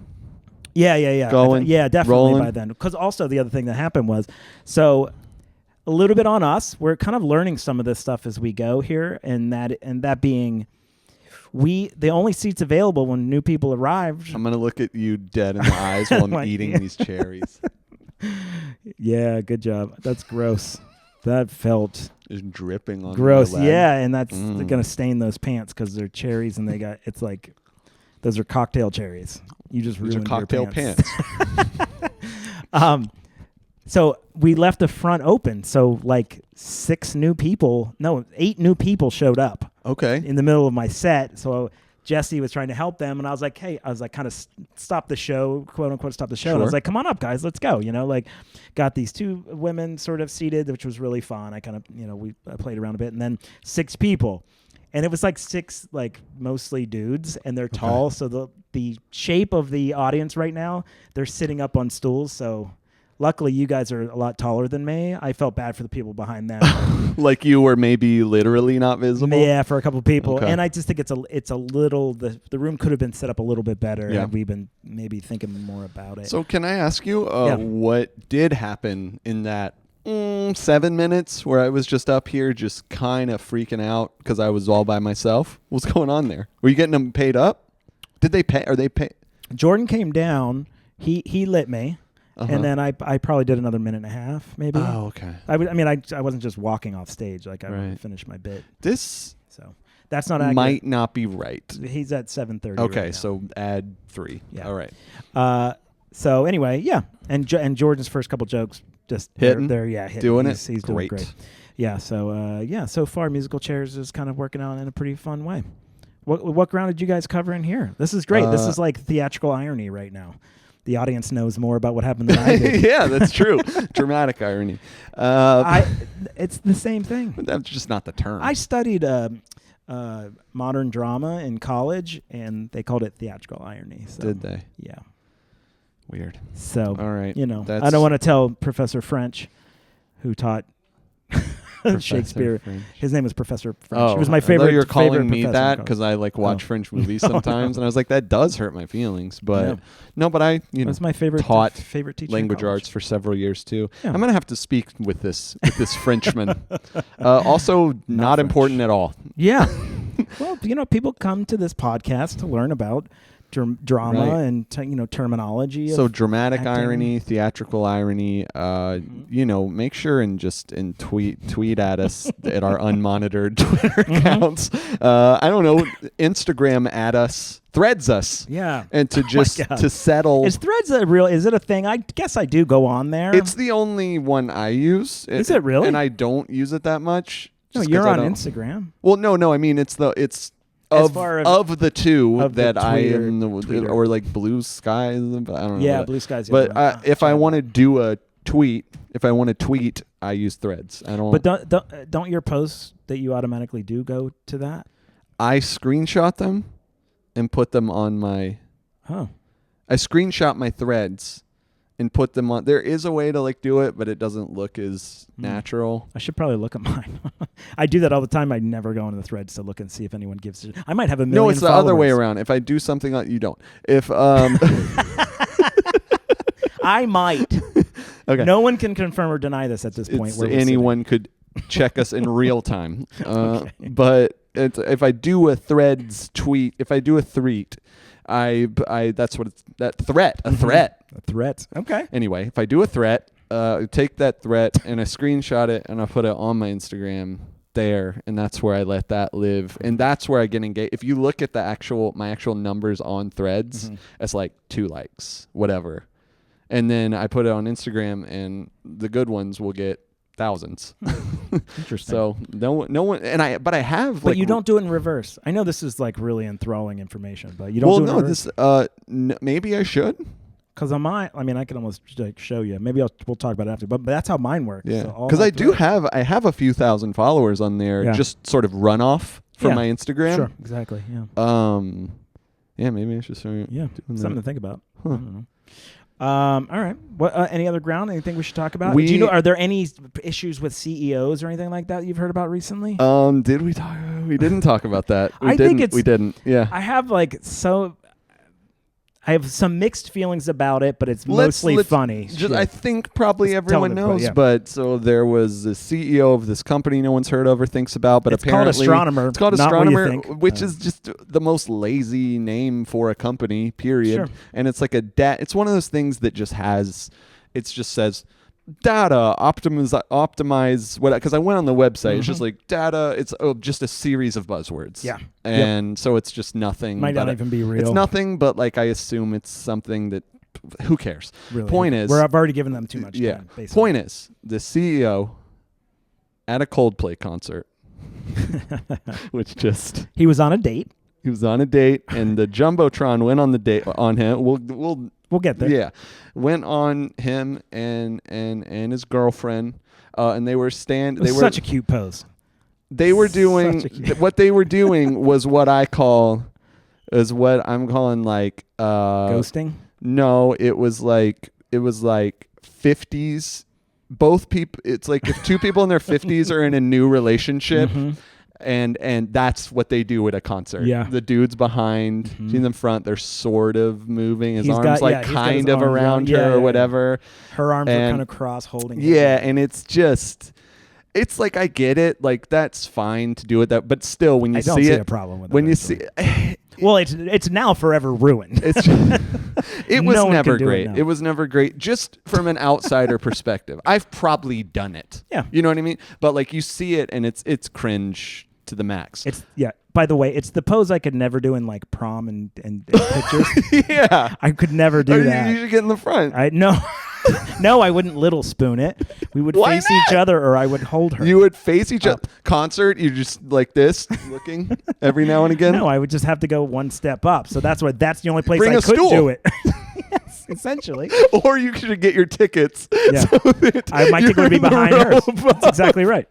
Yeah. Going. Definitely rolling. by then. Because also the other thing that happened was, so a little bit on us. We're kind of learning some of this stuff as we go here, and that being. The only seats available when new people arrived. I'm going to look at you dead in the eyes while I'm eating these cherries. Yeah, good job. That's gross. That felt just dripping on gross. my leg. Yeah, and that's going to stain those pants because they're cherries and it's like those are cocktail cherries. You just ruined your cocktail pants. pants. So we left the front open. So like 8 new people showed up. Okay. In the middle of my set. So Jesse was trying to help them. And I was like, kind of stop the show, quote unquote, stop the show. Sure. And I was like, come on up, guys, let's go. Got these 2 women sort of seated, which was really fun. I kind of, we played around a bit. And then 6 people. And it was like 6, mostly dudes. And they're tall. Okay. So the shape of the audience right now, they're sitting up on stools. So luckily, you guys are a lot taller than me. I felt bad for the people behind them. Like you were maybe literally not visible? Yeah, for a couple of people. Okay. And I just think it's a little, the room could have been set up a little bit better. Yeah. And we've been maybe thinking more about it. So can I ask you what did happen in that 7 minutes where I was just up here just kind of freaking out because I was all by myself? What's going on there? Were you getting them paid up? Did they pay? Are they paid? Jordan came down. He lit me. and then I probably did another minute and a half, maybe. Oh, okay. I wasn't just walking off stage. Like I finished my bit. This So that's not accurate. might not be right. He's at 7:30. Okay, right now. so add 3. Yeah. All right. So anyway, yeah, and Jordan's first couple jokes just Hitting? Hitting. Doing He's doing Great. great. Yeah. So so far musical chairs is kind of working out in a pretty fun way. What ground did you guys cover in here? This is great. This is like theatrical irony right now. The audience knows more about what happened than I did. Yeah, that's true. Dramatic irony. It's the same thing. That's just not the term. I studied modern drama in college, and they called it theatrical irony. So, Did they? Yeah. Weird. So, all right. I don't want to tell Professor French, who taught Shakespeare. French. His name was Professor French. Oh, he was my favorite. You're calling favorite me professor that in college. because I watch French movies sometimes, and I was like, that does hurt my feelings. But but I That's my favorite. taught favorite teacher. language arts for several years too. Yeah. I'm gonna have to speak with this Frenchman. Also, not French. important at all. Yeah. Well, people come to this podcast to learn about drama Right. and terminology. So of dramatic acting. irony, theatrical irony. Make sure and tweet at us at our unmonitored Twitter accounts. I don't know, Instagram at us, threads us. Yeah. And to God. to settle. Is Threads is it a thing? I guess I do go on there. It's the only one I use. Is it really? And I don't use it that much. No, just you're 'cause I on don't- Instagram. Well, no. I mean, it's As of far the two of the that I am Tweeter. or like Blue Sky. I don't know. Yeah, Blue Sky's the But other one. if I want to do a tweet, I use Threads. I don't. But don't your posts that you automatically do go to that? I screenshot them and put them on my. Oh. I screenshot my threads and put them on. There is a way to do it, but it doesn't look as natural. I should probably look at mine. I do that all the time. I never go into the Threads to look and see if anyone gives it. I might have a million. No, it's the other way around. If I do something you don't. If I might. Okay. No one can confirm or deny this at this point. Where anyone could check us in real time. But if I do a Threads tweet, if I do a threat, that's what it's a threat. A threat. Okay. Anyway, if I do a threat, take that threat and I screenshot it and I put it on my Instagram there, and that's where I let that live, and that's where I get engaged. If you look at my actual numbers on Threads, it's like 2 likes, whatever, and then I put it on Instagram, and the good ones will get thousands. Interesting. So no one, but I have. But you don't do it in reverse. I know this is really enthralling information, but you don't do it in reverse. Maybe I should. Because on mine, I can almost show you. Maybe we'll talk about it after. But that's how mine works. Yeah. Because I have a few thousand followers on there, just sort of runoff from my Instagram. Sure. Exactly. Yeah. Yeah. Maybe I should start. Yeah. Something to think about. Huh. I don't know. All right. What? Any other ground? Anything we should talk about? Do you know? Are there any issues with CEOs or anything like that you've heard about recently? Did we talk? We didn't talk about that. I think we didn't. Yeah. I have I have some mixed feelings about it, but it's mostly funny. I think probably everyone knows, but so there was the CEO of this company no one's heard of or thinks about, but apparently it's called Astronomer, which is just the most lazy name for a company, period. Sure. And it's like it's one of those things that just says data optimize what, because I went on the website, it's just like data, it's just a series of buzzwords, and so it's just nothing, might not even be real. It's nothing, but I assume it's something that who cares. Really. Point is, I've already given them too much time, basically. Point is, the CEO at a Coldplay concert which he was on a date. He was on a date, and the Jumbotron went on the date on him. We'll get there. Yeah, went on him and his girlfriend, and they were such a cute pose. They were doing what they were doing was what I'm calling ghosting. No, it was like 50s. Both people. It's like if two people in their 50s are in a new relationship. And that's what they do at a concert. Yeah. The dude's behind, she's in the front. They're sort of moving. His arms kind of around her or whatever. Her arms are kind of cross holding. Yeah, and it's I get it. That's fine to do it. But still, when you see it, a problem with when you see, Well, it's now forever ruined. It was No one never can do it great. now. It was never great. Just from an outsider perspective, I've probably done it. Yeah. You know what I mean? But like you see it, and it's cringe to the max. By the way, it's the pose I could never do in like prom and pictures. Yeah. I could never do that. You should get in the front. No, I wouldn't little spoon it. We would Why face not? each other, or I would hold her. You would face each other. Up. Concert, you just like this, looking every now and again. No, I would just have to go one step up. So that's the only place Bring I a could stool. do it. Yes, essentially. Or you should get your tickets. Yeah. So that My ticket you're would be in the behind row hers. above. That's exactly right.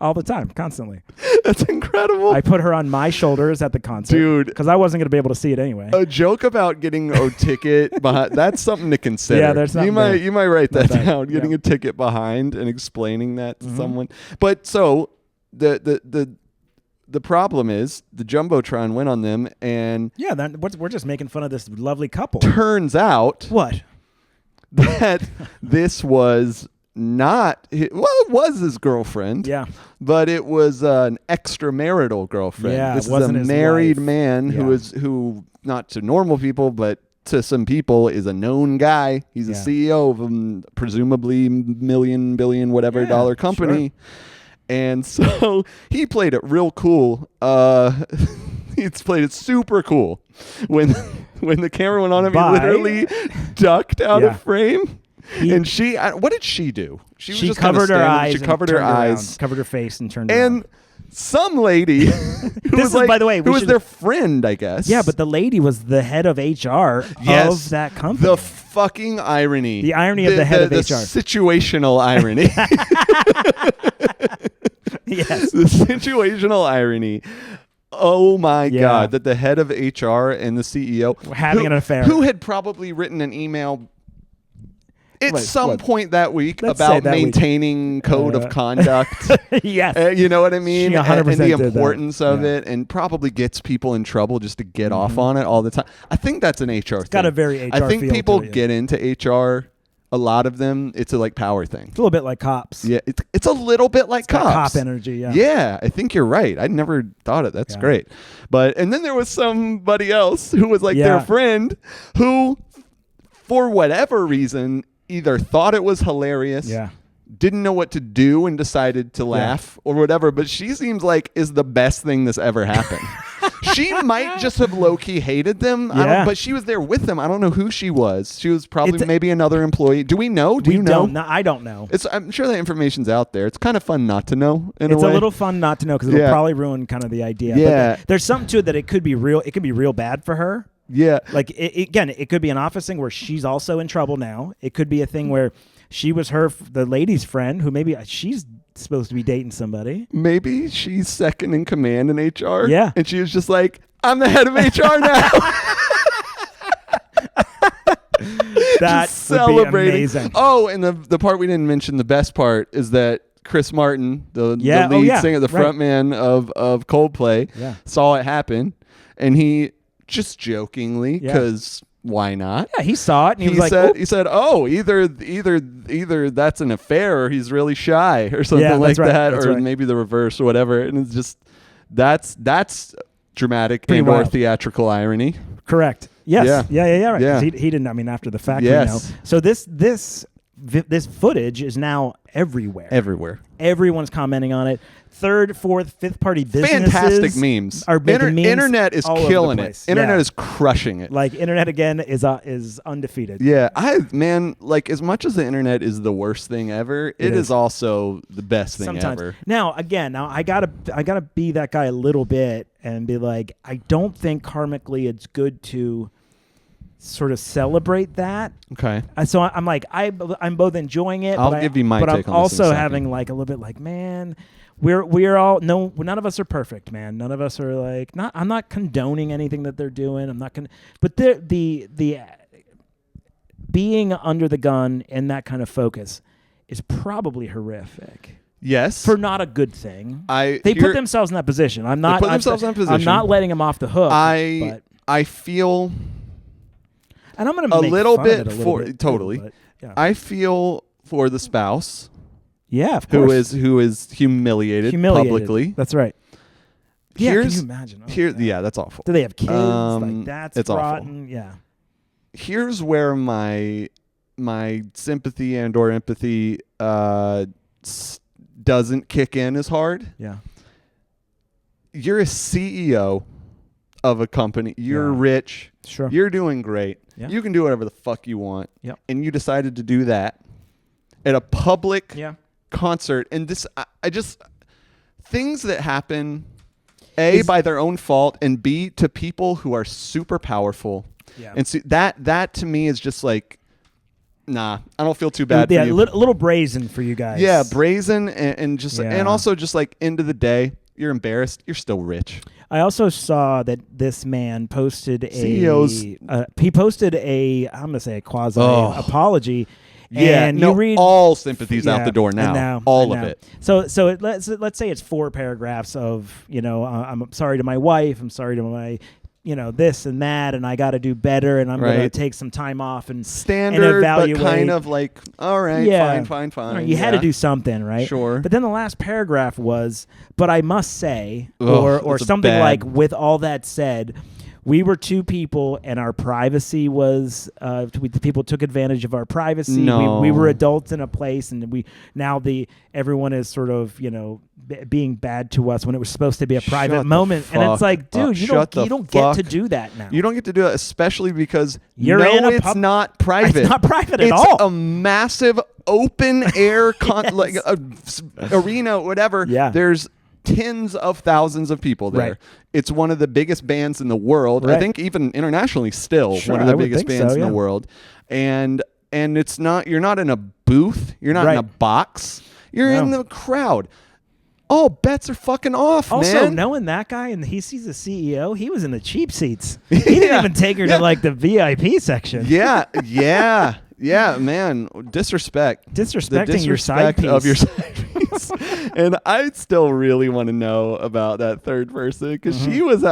All the time, constantly. That's incredible. I put her on my shoulders at the concert. Dude. Because I wasn't going to be able to see it anyway. A joke about getting a ticket behind, that's something to consider. Yeah, there's something there. You might write that Not bad. down. Getting Yeah. a ticket behind and explaining that to someone. But so the problem is the Jumbotron went on them, and Yeah, we're just making fun of this lovely couple. turns out What? that this was not it was his girlfriend. Yeah. But it was an extramarital girlfriend. Yeah, This it wasn't is a his married wife. man Yeah. who not to normal people, but to some people is a known guy. He's a Yeah. CEO of a presumably million, billion, whatever Yeah, dollar company. And so he played it real cool. He's played it super cool. When the camera went on him, Bye. he literally ducked out Yeah. of frame. He- And what did she do? Was She just kinda covered her standing- eyes. She and covered her turned around, eyes. covered her face, and turned And around. some lady who This was is, like, by the way, who we was should- their friend, I guess. Yeah, but the lady was the head of HR Yes. of that company. The fucking irony. The irony of the head of the HR. situational irony. Yes. The situational irony. Oh my Yeah. God, that the head of HR and the CEO Were having an affair. who had probably written an email at some point that week Let's say about that week. maintaining code of conduct. Yes. You know what I mean? She 100% and the did that. importance of Yeah. it, and probably gets people in trouble just to get off on it all the time. I think that's an HR thing. got a very HR I think feel people to it, yeah. get into HR. A lot of them, it's a like power thing. It's a little bit like cops. Yeah, it's a little bit like Got cops. cop energy, yeah. Yeah, I think you're right. I never thought it. That's Yeah. great. And then there was somebody else who was like Yeah. their friend who, for whatever reason, either thought it was hilarious, Yeah. didn't know what to do and decided to laugh or whatever. But she seems like is the best thing that's ever happened. She might just have low-key hated them, Yeah. but she was there with them. I don't know who she was. She was probably It's- maybe another employee. Do we know? Do We you know? don't know. I don't know. I'm sure that information's out there. It's kind of fun not to know in It's a a way. little fun not to know because it'll Yeah. probably ruin kind of the idea. Yeah. But there's something to it that it could be real. It could be real bad for her. Yeah. Like it could be an office thing where she's also in trouble now. It could be a thing where she was the lady's friend who maybe she's supposed to be dating somebody. Maybe she's second in command in HR. Yeah. And she was just like, I'm the head of HR now. That Just would be celebrating. amazing. Oh, and the part we didn't mention, the best part is that Chris Martin, the lead singer, the right. frontman of Coldplay, Yeah. saw it happen. And he just jokingly, Yeah. because why not? Yeah, he saw it and he was like, said, "Oh." he said, "Oh, either that's an affair or he's really shy or something Yeah, like that's right, that, that's or right. maybe the reverse or whatever." And it's just that's dramatic Pretty and or wild. theatrical irony. Correct. Yes. Yeah. Yeah. Right. Yeah. 'Cause He didn't. I mean, after the fact, Yes. we know. So this footage is now everywhere. Everywhere. Everyone's commenting on it. Third, fourth, fifth party businesses. Fantastic memes. Are making memes. Internet is all over the killing it. place. Internet Yeah. is crushing it. Like internet again is undefeated. Yeah, like as much as the internet is the worst thing ever, it is also the best thing Sometimes. ever. Now I gotta be that guy a little bit and be like, I don't think karmically it's good to sort of celebrate that. Okay. So I'm like, I'm both enjoying it. I'll but give you my but take I'm on this in a also second. having like a little bit like, man, we're all none of us are perfect, man. None of us are like I'm not condoning anything that they're doing. I'm not but the being under the gun in that kind of focus is probably horrific. Yes. For not a good thing. They here- put themselves in that position. I'm not. put themselves in that position. I'm not letting them off the hook. but, I feel and I'm going to a make little fun bit of it a for little bit, totally. but, yeah. I feel for the spouse Yeah, of course. who is humiliated Humiliated. publicly. That's right. Yeah, here's can you imagine? Oh, here. God. Yeah, that's awful. Do they have kids? Like that's it's awful. rotten. Yeah. Here's where my sympathy and or empathy doesn't kick in as hard. Yeah. You're a CEO of a company. You're Yeah. rich. Sure. You're doing great. Yeah. You can do whatever the fuck you want. Yep. And you decided to do that at a public Yeah. concert. And this, I just, things that happen, A, by their own fault, and B, to people who are super powerful. Yeah. And see, that to me is just like, nah, I don't feel too bad Yeah, for you. a little brazen for you guys. Yeah, brazen and just Yeah. and also just like end of the day, you're embarrassed. You're still rich. I also saw that this man posted CEOs. he posted I'm going to say a quasi apology. Yeah, and no, you read all sympathy's out yeah, the door and now. All and of now. it. So let's say it's 4 paragraphs of, I'm sorry to my wife, I'm sorry to my this and that, and I got to do better, and I'm going to Right. take some time off and Standard, and evaluate. but kind of like, all right, Yeah. fine. Right, you had to do something, right? Sure. But then the last paragraph was, but I must say, Ugh, or that's a something bad- like, with all that said, we were 2 people and our privacy was, the people took advantage of our privacy. No. We were adults in a place, and everyone is sort of, being bad to us when it was supposed to be a private Shut the moment. And it's fuck like, up. dude, you Shut the don't get to fuck. do that now. You don't get to do it, especially because You're in a it's not private. It's not private at It's all. a massive open air like a arena, whatever. Yeah. There's tens of thousands of people there. Right. It's one of the biggest bands in the world. I Right. think even internationally still Sure, one of the I would biggest think bands so, in yeah. the world. And it's not, you're not in a booth. You're not in Right. a box. You're No. in the crowd. All bets are fucking off, Also, man. knowing that guy and he sees the CEO, he was in the cheap seats. He didn't Yeah. even take her Yeah. to like the VIP section. Yeah, man. Disrespect. Disrespecting your side piece. of your side piece. And I still really want to know about that third person because Mm-hmm. she was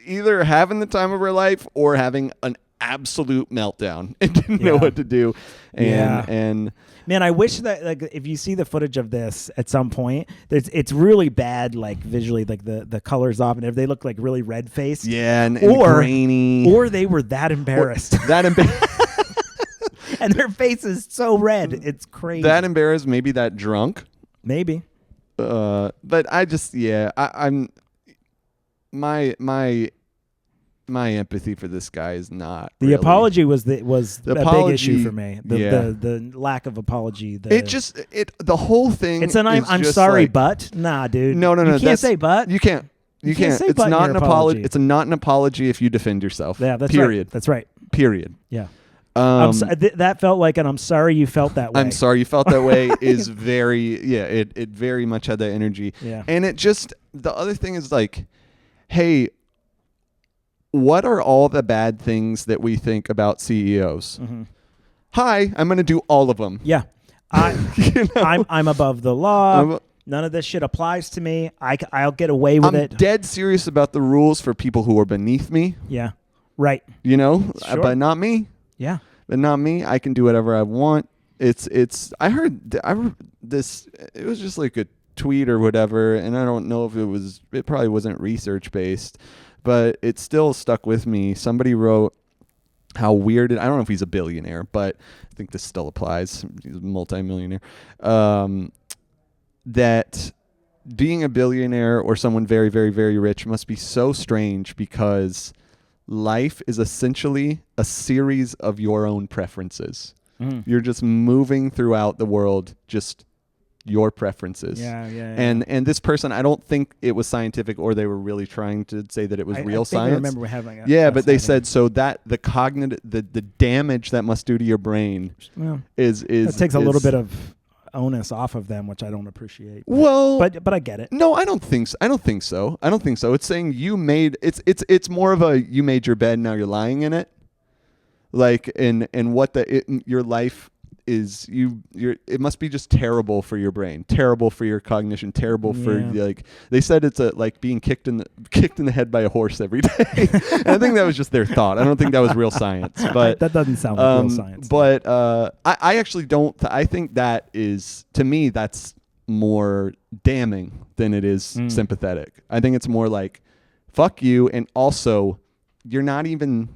either having the time of her life or having an absolute meltdown and didn't know Yeah. what to do. Yeah. And Man, I wish that if you see the footage of this at some point, it's really bad, like visually, like the colors off, and if they look like really red faced. yeah, and Or- grainy. Or they were that embarrassed, and their face is so red, it's crazy. that embarrassed, maybe that drunk. Maybe. But I just, I'm my empathy for this guy is not The really. apology was a big issue for me. Yeah. The lack of apology. The whole thing. It's an I'm just sorry, like, but nah, dude. No. You can't say but. You can't. You can't can't. say It's but in not your an apology. apology. It's not an apology if you defend yourself. Yeah, that's Period. right. That's right. Period. Yeah. That felt like an I'm sorry you felt that way. I'm sorry you felt that way is very it very much had that energy. Yeah. And it just the other thing is like, hey, what are all the bad things that we think about CEOs? Mm-hmm. Hi, I'm going to do all of them. Yeah. You know? I'm above the law. I'm- None of this shit applies to me. I'll get away with I'm it. dead serious about the rules for people who are beneath me, Yeah. Right. you know, Sure. but not me. Yeah. But not me. I can do whatever I want. I heard this. It was just like a tweet or whatever, and I don't know if it probably wasn't research based, but it still stuck with me. Somebody wrote how weird I don't know if he's a billionaire, but I think this still applies. He's a multimillionaire. That being a billionaire or someone very, very, very rich must be so strange because life is essentially a series of your own preferences. You're just moving throughout the world, just your preferences. Yeah. And this person, I don't think it was scientific or they were really trying to say that it was real I science. I remember having But they said so that the cognitive, the damage that must do to your brain is it takes a little bit of onus off of them, which I don't appreciate. Well, but I get it. No, I don't think so. I don't think so. It's saying it's more of a you made your bed, now you're lying in it. Like and what your life is it must be just terrible for your brain, terrible for your cognition, terrible for like they said it's like being kicked in the head by a horse every day. And I think that was just their thought. I don't think that was real science. But that doesn't sound like real science. But I actually don't. I think that is, to me, that's more damning than it is sympathetic. I think it's more like, fuck you, and also you're not even.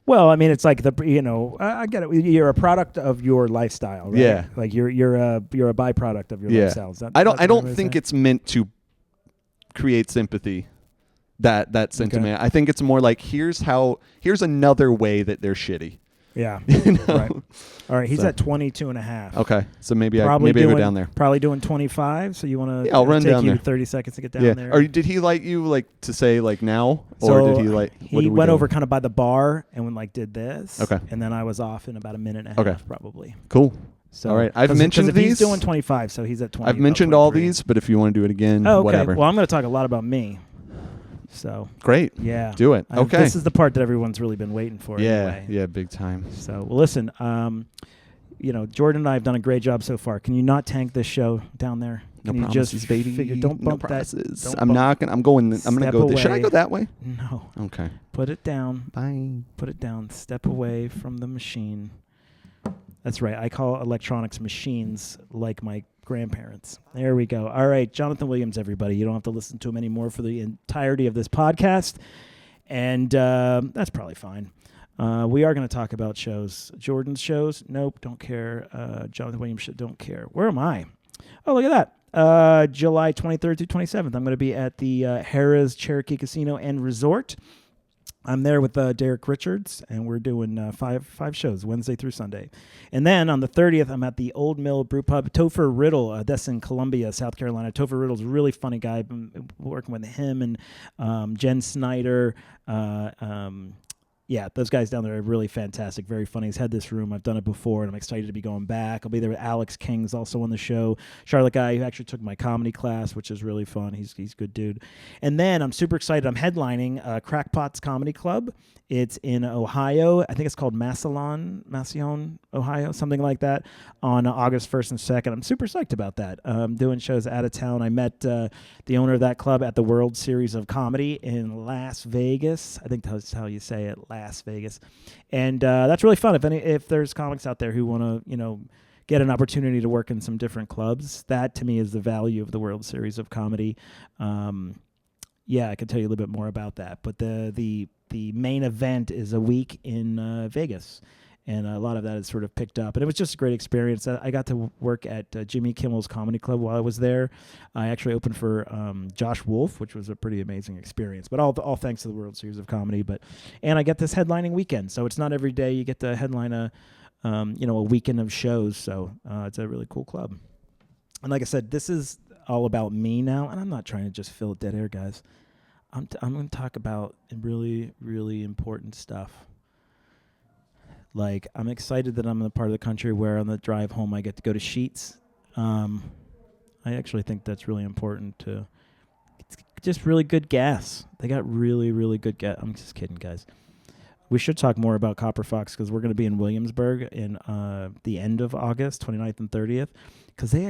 Well, I mean, it's like I get it. You're a product of your lifestyle, right? Yeah. Like you're a byproduct of your lifestyle. I don't think it's meant to create sympathy. That sentiment. Okay. I think it's more like here's another way that they're shitty. Yeah. You know? Right. All right. He's at 22.5. Okay. So maybe I go down there. Probably doing 25. So you want to? Yeah, I'll run down there. 30 seconds to get down there. Or did he like you like to say like now, so or did he like? He went over kind of by the bar and did this. Okay. And then I was off in about a minute and a half, probably. Cool. So, all right. I've mentioned these. He's doing 25, so he's at 20. I've mentioned all these, but if you want to do it again, whatever. Well, I'm going to talk a lot about me. So great. Yeah. Do it. Okay. This is the part that everyone's really been waiting for. Yeah. Anyway. Yeah. Big time. So, well, listen, Jordan and I have done a great job so far. Can you not tank this show down there? No Can promises, you just baby. Don't bump that. I'm going to go. Should I go that way? No. Okay. Put it down. Bye. Put it down. Step away from the machine. That's right. I call electronics machines like my grandparents. There we go. All right. Jonathan Williams, everybody. You don't have to listen to him anymore for the entirety of this podcast. And that's probably fine. We are going to talk about shows. Jordan's shows. Nope. Don't care. Jonathan Williams show. Don't care. Where am I? Oh, look at that. July 23rd through 27th. I'm going to be at the Harrah's Cherokee Casino and Resort. I'm there with Derek Richards, and we're doing five shows, Wednesday through Sunday. And then on the 30th, I'm at the Old Mill Brew Pub. Topher Riddle, that's in Columbia, South Carolina. Topher Riddle's a really funny guy. I've been working with him and Jen Snyder. Yeah, those guys down there are really fantastic, very funny. He's had this room. I've done it before, and I'm excited to be going back. I'll be there with Alex King's also on the show. Charlotte Guy, who actually took my comedy class, which is really fun. He's a good dude. And then I'm super excited. I'm headlining Crackpot's Comedy Club. It's in Ohio. I think it's called Massillon, Ohio, something like that, on August 1st and 2nd. I'm super psyched about that. Doing shows out of town. I met the owner of that club at the World Series of Comedy in Las Vegas. I think that's how you say it, Las Vegas. And that's really fun. If there's comics out there who want to, get an opportunity to work in some different clubs, that to me is the value of the World Series of Comedy. Yeah, I can tell you a little bit more about that. But the main event is a week in Vegas, and a lot of that is sort of picked up. And it was just a great experience. I got to work at Jimmy Kimmel's Comedy Club while I was there. I actually opened for Josh Wolf, which was a pretty amazing experience. But all thanks to the World Series of Comedy. And I get this headlining weekend, so it's not every day you get to headline a weekend of shows. So it's a really cool club. And like I said, this is all about me now, and I'm not trying to just fill dead air, guys. I'm going to talk about really, really important stuff. Like, I'm excited that I'm in the part of the country where on the drive home I get to go to Sheetz. I actually think that's really important to. It's just really good gas. They got really, really good gas. I'm just kidding, guys. We should talk more about Copper Fox because we're going to be in Williamsburg in the end of August, 29th and 30th, because they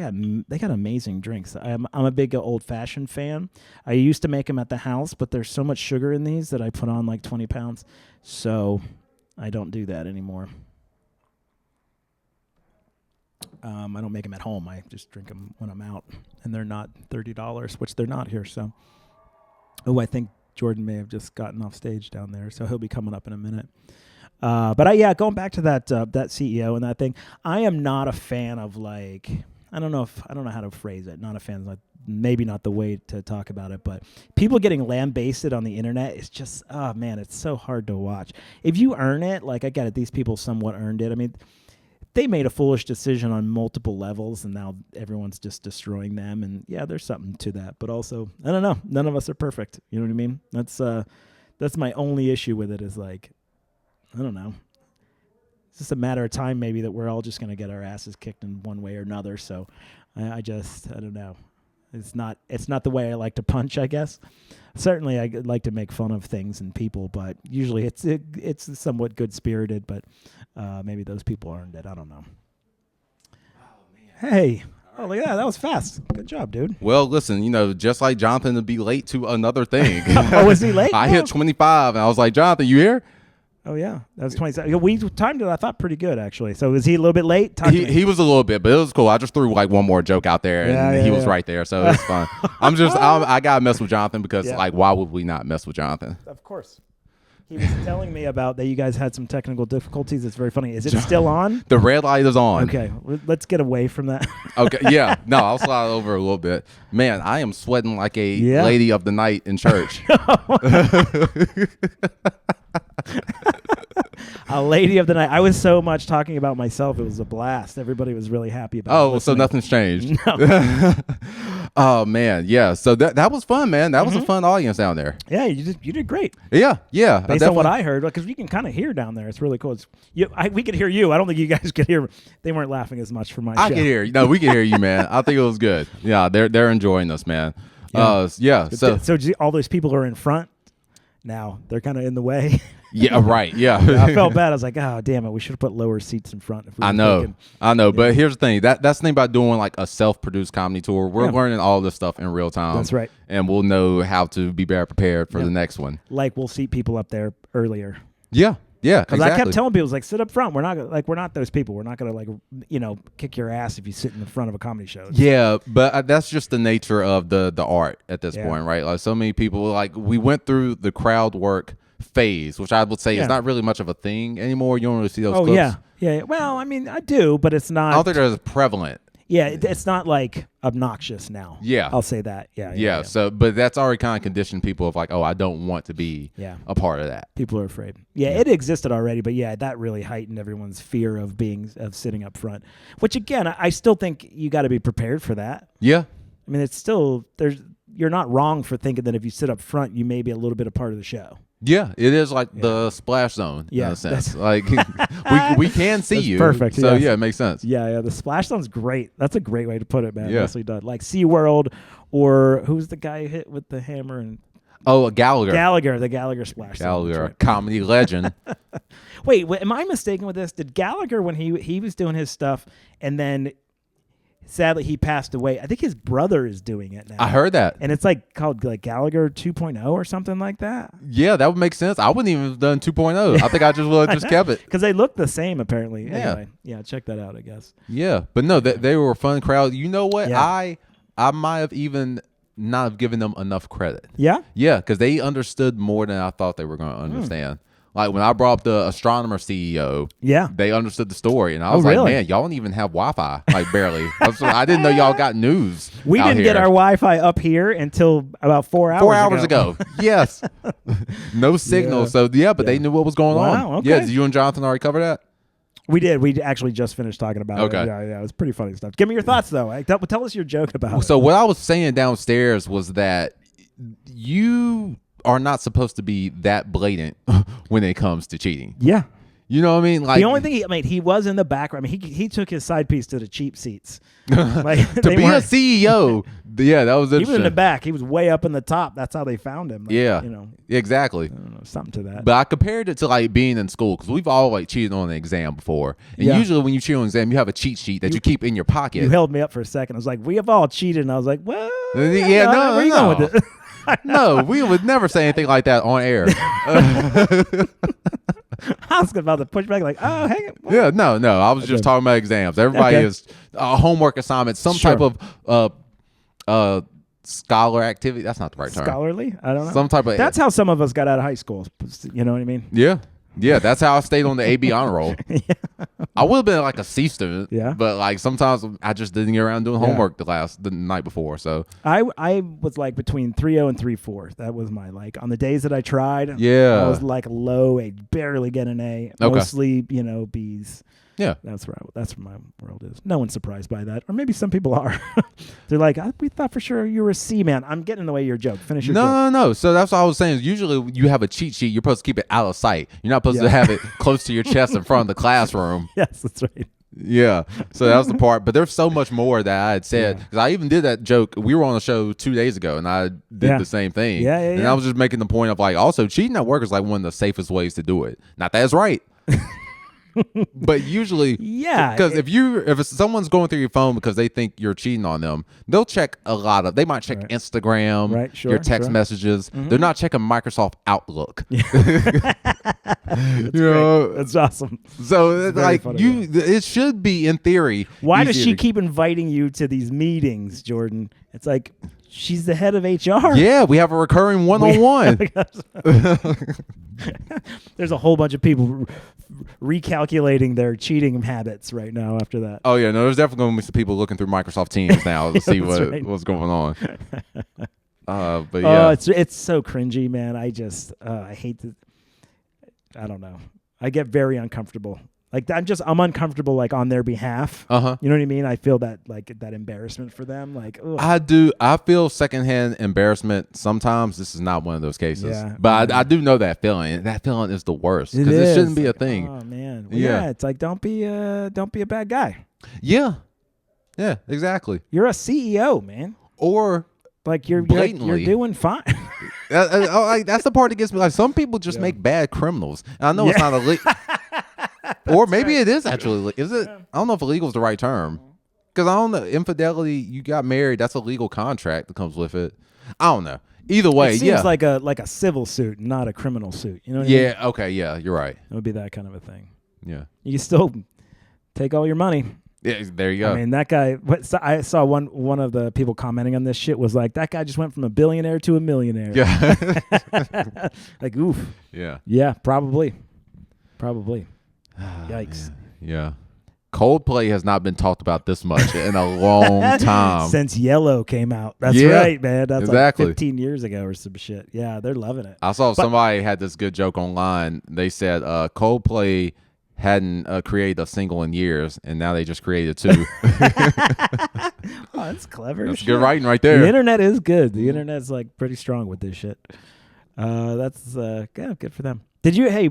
got amazing drinks. I'm a big old-fashioned fan. I used to make them at the house, but there's so much sugar in these that I put on like 20 pounds, so I don't do that anymore. I don't make them at home. I just drink them when I'm out, and they're not $30, which they're not here. So, I think Jordan may have just gotten off stage down there, so he'll be coming up in a minute. But going back to that CEO and that thing, I am not a fan of I don't know how to phrase it. Not a fan, like maybe not the way to talk about it, but people getting lambasted on the internet is just, oh man, it's so hard to watch. If you earn it, like I get it, these people somewhat earned it. I mean, they made a foolish decision on multiple levels, and now everyone's just destroying them. And yeah, there's something to that. But also, I don't know. None of us are perfect. You know what I mean? That's my only issue with it is like, I don't know. It's just a matter of time maybe that we're all just going to get our asses kicked in one way or another. So I don't know. It's not the way I like to punch, I guess. Certainly, I like to make fun of things and people, but usually it's somewhat good-spirited, but maybe those people earned it. I don't know. Oh, man. Hey. Oh, look at that. That was fast. Good job, dude. Well, listen, just like Jonathan to be late to another thing. Oh, was he late? I hit 25, and I was like, Jonathan, you here? Oh yeah, that was 27. We timed it, I thought, pretty good actually. So was he a little bit late? He was a little bit, but it was cool. I just threw like one more joke out there, and he was right there, so it's fun. I gotta mess with Jonathan because like, why would we not mess with Jonathan? Of course. He was telling me about that you guys had some technical difficulties. It's very funny. Is it still on? The red light is on. Okay, let's get away from that. Okay, yeah. No, I'll slide over a little bit. Man, I am sweating like a lady of the night in church. A lady of the night. I was so much talking about myself. It was a blast. Everybody was really happy about it. So nothing's changed. No. Oh, man. Yeah. So that was fun, man. That was a fun audience down there. Yeah, you did great. Yeah. Based on what I heard, because you can kind of hear down there. It's really cool. We could hear you. I don't think you guys could hear. They weren't laughing as much for my show. I could hear you. No, we could hear you, man. I think it was good. Yeah, they're enjoying us, man. So all those people are in front now. They're kind of in the way. Yeah, right. Yeah. I felt bad. I was like, oh, damn it. We should have put lower seats in front. If we I know. But here's the thing. That's the thing about doing like a self-produced comedy tour. We're learning all this stuff in real time. That's right. And we'll know how to be better prepared for the next one. Like we'll seat people up there earlier. Yeah. Yeah. Because I kept telling people, like, sit up front. We're not those people. We're not going to kick your ass if you sit in the front of a comedy show. Yeah, but that's just the nature of the art at this point, right? Like so many people, like we went through the crowd work phase, which I would say is not really much of a thing anymore. You don't really see those clips. Yeah. Well, I mean, I do, but it's not. I don't think they're as prevalent. Yeah, it's not like obnoxious now. Yeah. I'll say that. Yeah. So, but that's already kind of conditioned people of like, oh, I don't want to be a part of that. People are afraid. Yeah, it existed already, but that really heightened everyone's fear of sitting up front. Which again, I still think you got to be prepared for that. Yeah. I mean, it's still you're not wrong for thinking that if you sit up front, you may be a little bit a part of the show. Yeah, it is like the splash zone in a sense. Like we can see you. Perfect. So it makes sense. Yeah, the splash zone's great. That's a great way to put it, man. Yeah. Nicely done. Like SeaWorld, or who's the guy who hit with the hammer and Gallagher. The Gallagher splash zone. Gallagher, a comedy legend. Wait, am I mistaken with this? Did Gallagher, when he was doing his stuff and then sadly he passed away, I think his brother is doing it now. I heard that. And it's like called like Gallagher 2.0 or something like that. Yeah, that would make sense. I wouldn't even have done 2.0. I think I just would have just kept it. Because they look the same apparently. Yeah. Anyway, check that out, I guess. Yeah, but no, they were a fun crowd. You know what? Yeah. I might have even not have given them enough credit. Yeah? Yeah, because they understood more than I thought they were going to understand. Like when I brought up the astronomer CEO, they understood the story, and I was like, "Man, y'all don't even have Wi-Fi, like barely." I didn't know y'all got news. We didn't get our Wi-Fi up here until about 4 hours. 4 hours ago. Yes, no signal. So but they knew what was going on. Okay. Yeah, did you and Jonathan already cover that? We did. We actually just finished talking about it. Yeah, it was pretty funny stuff. Give me your thoughts though. Tell us your joke about it. So what I was saying downstairs was that you are not supposed to be that blatant when it comes to cheating. Yeah. You know what I mean? Like the only thing he was in the background. I mean, he took his side piece to the cheap seats. Like, to be a CEO, that was interesting. He was in the back. He was way up in the top. That's how they found him. Like, exactly. I don't know, something to that. But I compared it to like being in school because we've all like cheated on an exam before. And usually when you cheat on an exam, you have a cheat sheet that you keep in your pocket. You held me up for a second. I was like, we have all cheated. And I was like, well, where you going with it? No, we would never say anything like that on air. I was about to push back like, oh, hang it. What? Yeah, no. I was just talking about exams. Everybody is homework assignments, some type of scholar activity. That's not the right term. Scholarly? I don't know. Some type of. That's how some of us got out of high school. You know what I mean? Yeah, that's how I stayed on the AB honor roll. I would have been like a C student, but like sometimes I just didn't get around doing homework the night before. So I was like between 3.0 and 3.4. That was my on the days that I tried. Yeah, I was like low A, barely get an A, mostly B's. Yeah, that's where my world is. No one's surprised by that, or maybe some people are. They're like, we thought for sure you were a C man. I'm getting in the way of your joke. Finish your joke. No. So that's what I was saying. Usually, you have a cheat sheet. You're supposed to keep it out of sight. You're not supposed to have it close to your chest in front of the classroom. Yes, that's right. Yeah, so that was the part. But there's so much more that I had said because I even did that joke. We were on a show 2 days ago, and I did the same thing. And I was just making the point of like, also cheating at work is like one of the safest ways to do it. Not that it's right. But usually, Yeah, because if someone's going through your phone because they think you're cheating on them, they'll check they might check Right. Instagram, Right, sure, your text sure. messages. They're not checking Microsoft Outlook. That's great. That's awesome. So very like funny, it should be in theory. Why does easier she to- keep inviting you to these meetings, Jordan? It's like she's the head of HR. Yeah, we have a recurring one-on-one. There's a whole bunch of people recalculating their cheating habits right now after that. Oh yeah, no, there's definitely going to be some people looking through Microsoft Teams now to see That's right. what's going on. But Oh, yeah, it's so cringy, man. I just I hate to. I don't know. I get very uncomfortable. Like I'm uncomfortable like on their behalf. You know what I mean? I feel that like that embarrassment for them. Like ugh. I do. I feel secondhand embarrassment sometimes. This is not one of those cases. Yeah. But I do know that feeling. That feeling is the worst It because it is. shouldn't be a Like, thing. Oh man. Well, Yeah. yeah. It's like don't be a bad guy. Yeah. Yeah. Exactly. You're a CEO, man. Or Like you're blatantly. doing fine. like, that's the part that gets me. Like some people just make bad criminals. And I know it's not illegal. Or maybe it is actually. Is it? I don't know if illegal is the right term. Because I don't know. Infidelity, you got married. That's a legal contract that comes with it. I don't know. Either way, It seems like a civil suit, not a criminal suit. You know what I mean? Yeah. Okay. Yeah. You're right. It would be that kind of a thing. Yeah. You can still take all your money. Yeah. There you go. I mean, that guy. I saw one of the people commenting on this shit was like, that guy just went from a billionaire to a millionaire. Yeah. Like, oof. Yeah. Yeah, probably. Yikes. Yeah. Coldplay has not been talked about this much in a long time. Since Yellow came out. That's Yeah, right, man. That's exactly. like 15 years ago or some shit. Yeah, they're loving it. I saw somebody had this good joke online. They said Coldplay hadn't created a single in years, and now they just created two. Oh, that's clever. That's shit. good writing right there. The internet is good. The internet's like pretty strong with this shit. That's good for them. Did you? Hey,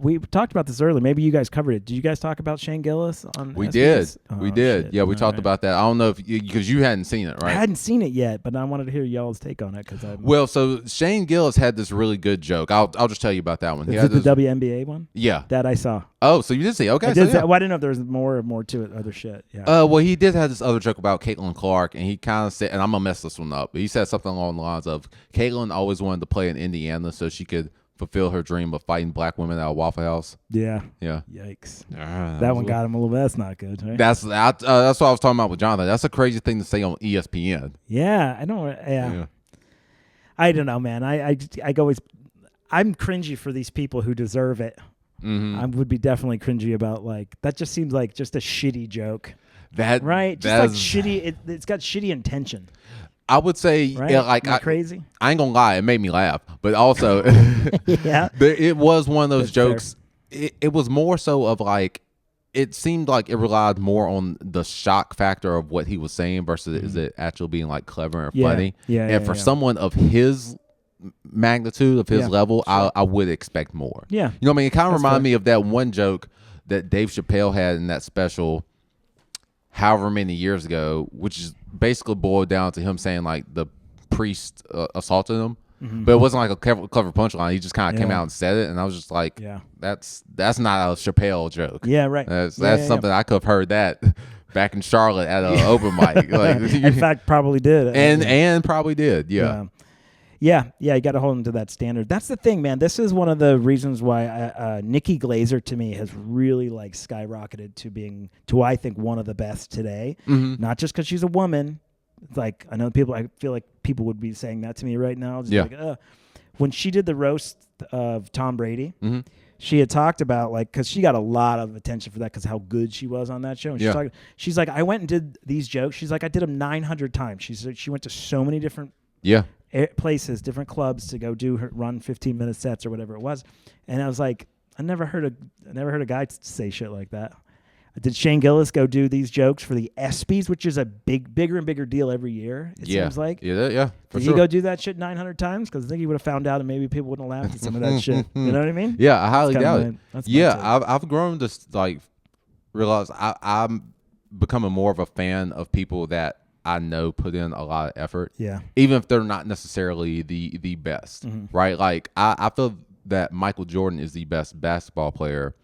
we talked about this earlier. Maybe you guys covered it. Did you guys talk about Shane Gillis on? We SBS? did. Oh, We did. shit. Yeah, we All talked right. about that. I don't know if because you hadn't seen it, I right? hadn't seen it yet, but I wanted to hear y'all's take on it because I. Well, so Shane Gillis had this really good joke. I'll just tell you about that one. He Is had it the this, WNBA one? yeah. That I saw. Oh, so you did see? Okay. I so did. yeah. Well, I didn't know if there was more to it. Other shit. Yeah. Well, he did have this other joke about Caitlin Clark, and he kind of said, and I'm gonna mess this one up, but he said something along the lines of, Caitlin always wanted to play in Indiana so she could fulfill her dream of fighting black women at a Waffle House. Yeah. Yeah. Yikes. That That one got him a little bit. That's not good, right? That's what I was talking about with Jonathan. That's a crazy thing to say on ESPN. Yeah, I don't. Yeah. I don't know, man. I always. I'm cringy for these people who deserve it. Mm-hmm. I would be definitely cringy about like that. Just seems like just a shitty joke, That right? Just that like is- shitty. It's got shitty intention, I would say, right? yeah, like Am I crazy? I ain't gonna lie, it made me laugh, but also Yeah. it was one of those That's fair. jokes. It was more so of like, it seemed like it relied more on the shock factor of what he was saying versus is it actually being like clever and Yeah. funny. Yeah, And yeah, for yeah. someone of his magnitude, of his Yeah, level, I would expect more. Yeah. You know what I mean? It kind of That's reminded fair. me of that one joke that Dave Chappelle had in that special however many years ago, which is basically boiled down to him saying like the priest assaulted him. But it wasn't like a clever punchline. He just kind of came Mm-hmm. Yeah. out and said it, and I was just like, Yeah. that's not a Chappelle joke. Yeah. Right. That's Yeah, yeah, something I could have heard that back in Charlotte at an open mic. Like, In fact, probably did. and probably did. Yeah. Yeah, you got to hold him to that standard. That's the thing, man. This is one of the reasons why Nikki Glaser to me has really like skyrocketed to I think one of the best today. Mm-hmm. Not just because she's a woman. It's like I feel like people would be saying that to me right now. Just Yeah. like, when she did the roast of Tom Brady, Mm-hmm. she had talked about like because she got a lot of attention for that because how good she was on that show. And Yeah. she's like, I went and did these jokes. She's like, I did them 900 times. She went to so many different Yeah. places, different clubs to go run 15-minute sets or whatever it was. And I was like, I never heard a guy say shit like that. Did Shane Gillis go do these jokes for the ESPYs, which is a bigger and bigger deal every year? It seems like. Yeah. For Did sure. he go do that shit 900 times? Because I think he would have found out, and maybe people wouldn't have laughed at some of that shit. You know what I mean? Yeah, I highly That's doubt kinda it. my- that's my Yeah, take. I've grown to like realize I'm becoming more of a fan of people that I know put in a lot of effort. Yeah. Even if they're not necessarily the best, Mm-hmm. right? Like I feel that Michael Jordan is the best basketball player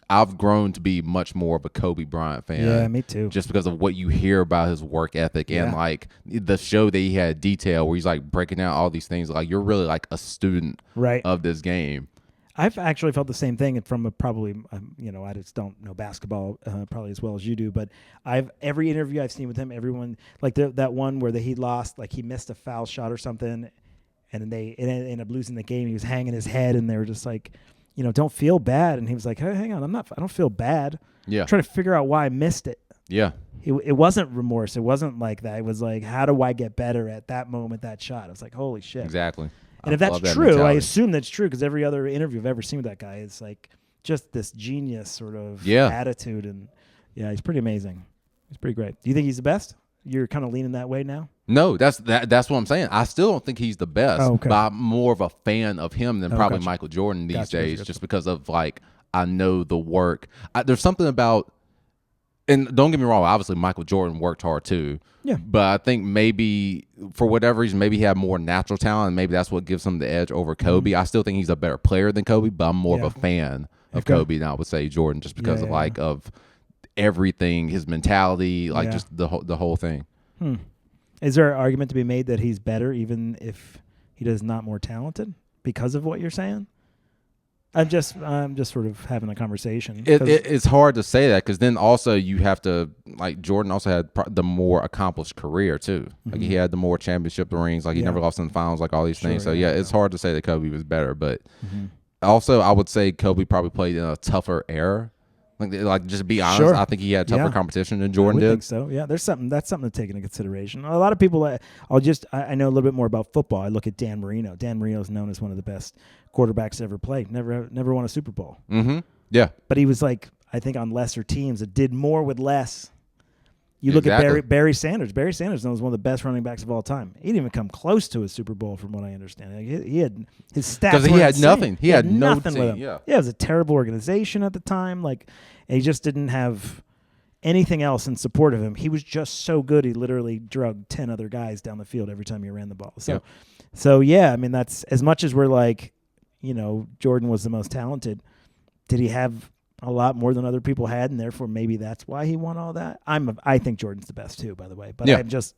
I've grown to be much more of a Kobe Bryant fan. Yeah, me too. Just because of what you hear about his work ethic and like the show that he had Detail, where he's like breaking down all these things. Like you're really like a student of this game. I've actually felt the same thing from probably, I just don't know basketball probably as well as you do, but every interview I've seen with him, everyone, like that one where he lost, like he missed a foul shot or something, and it ended up losing the game. He was hanging his head, and they were just like, don't feel bad. And he was like, hey, hang on, I don't feel bad. Yeah. I'm trying to figure out why I missed it. Yeah. It wasn't remorse. It wasn't like that. It was like, how do I get better at that moment, that shot? I was like, holy shit. Exactly. And if that's true, I assume that's true because every other interview I've ever seen with that guy is like just this genius sort of attitude. And he's pretty amazing. He's pretty great. Do you think he's the best? You're kind of leaning that way now? No, that's what I'm saying. I still don't think he's the best, but I'm more of a fan of him than probably Michael Jordan these days, just because of like I know the work. There's something about, and don't get me wrong, obviously Michael Jordan worked hard too. Yeah. But I think maybe for whatever reason, maybe he had more natural talent, and maybe that's what gives him the edge over Kobe. I still think he's a better player than Kobe, but I'm more of a fan of Kobe than I would say Jordan, just because of everything, his mentality, like just the whole thing. Is there an argument to be made that he's better even if he is not more talented because of what you're saying? I'm just sort of having a conversation. It's hard to say that because then also you have to, like, Jordan also had the more accomplished career too. Like he had the more championship rings. Like he never lost in the finals. Like all these things. So it's hard to say that Kobe was better. But also I would say Kobe probably played in a tougher era. Like just to be honest, I think he had tougher competition than Jordan did. I think so. Yeah, that's something to take into consideration. A lot of people, I know a little bit more about football. I look at Dan Marino. Dan Marino is known as one of the best quarterbacks ever played. Never won a Super Bowl. Mm-hmm. Yeah, but he was like, I think on lesser teams that did more with less. You look at Barry Sanders. Barry Sanders was one of the best running backs of all time. He didn't even come close to a Super Bowl, from what I understand. He had his stats because he had nothing. He had nothing with him. Yeah, it was a terrible organization at the time. Like, and he just didn't have anything else in support of him. He was just so good. He literally drugged 10 other guys down the field every time he ran the ball. So I mean, that's as much as we're like, Jordan was the most talented. Did he have a lot more than other people had, and therefore maybe that's why he won all that? I think Jordan's the best too, by the way. But I'm just,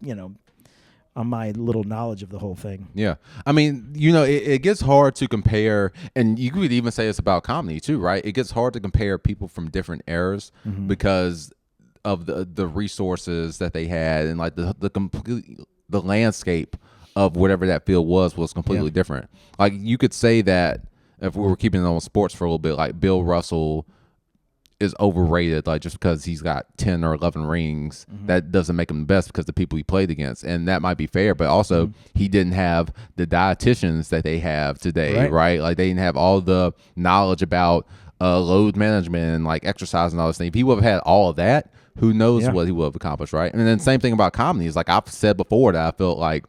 on my little knowledge of the whole thing. Yeah. I mean, it gets hard to compare, and you could even say it's about comedy too, right? It gets hard to compare people from different eras because of the resources that they had, and like the landscape of whatever that field was completely different. Like you could say that if we were keeping it on sports for a little bit, like Bill Russell is overrated, like just because he's got 10 or 11 rings, that doesn't make him the best because the people he played against, and that might be fair, but also he didn't have the dietitians that they have today, right? Like they didn't have all the knowledge about load management and like exercise and all this thing. If he would have had all of that, who knows what he would have accomplished, right? And then same thing about comedy is, like I've said before, that I felt like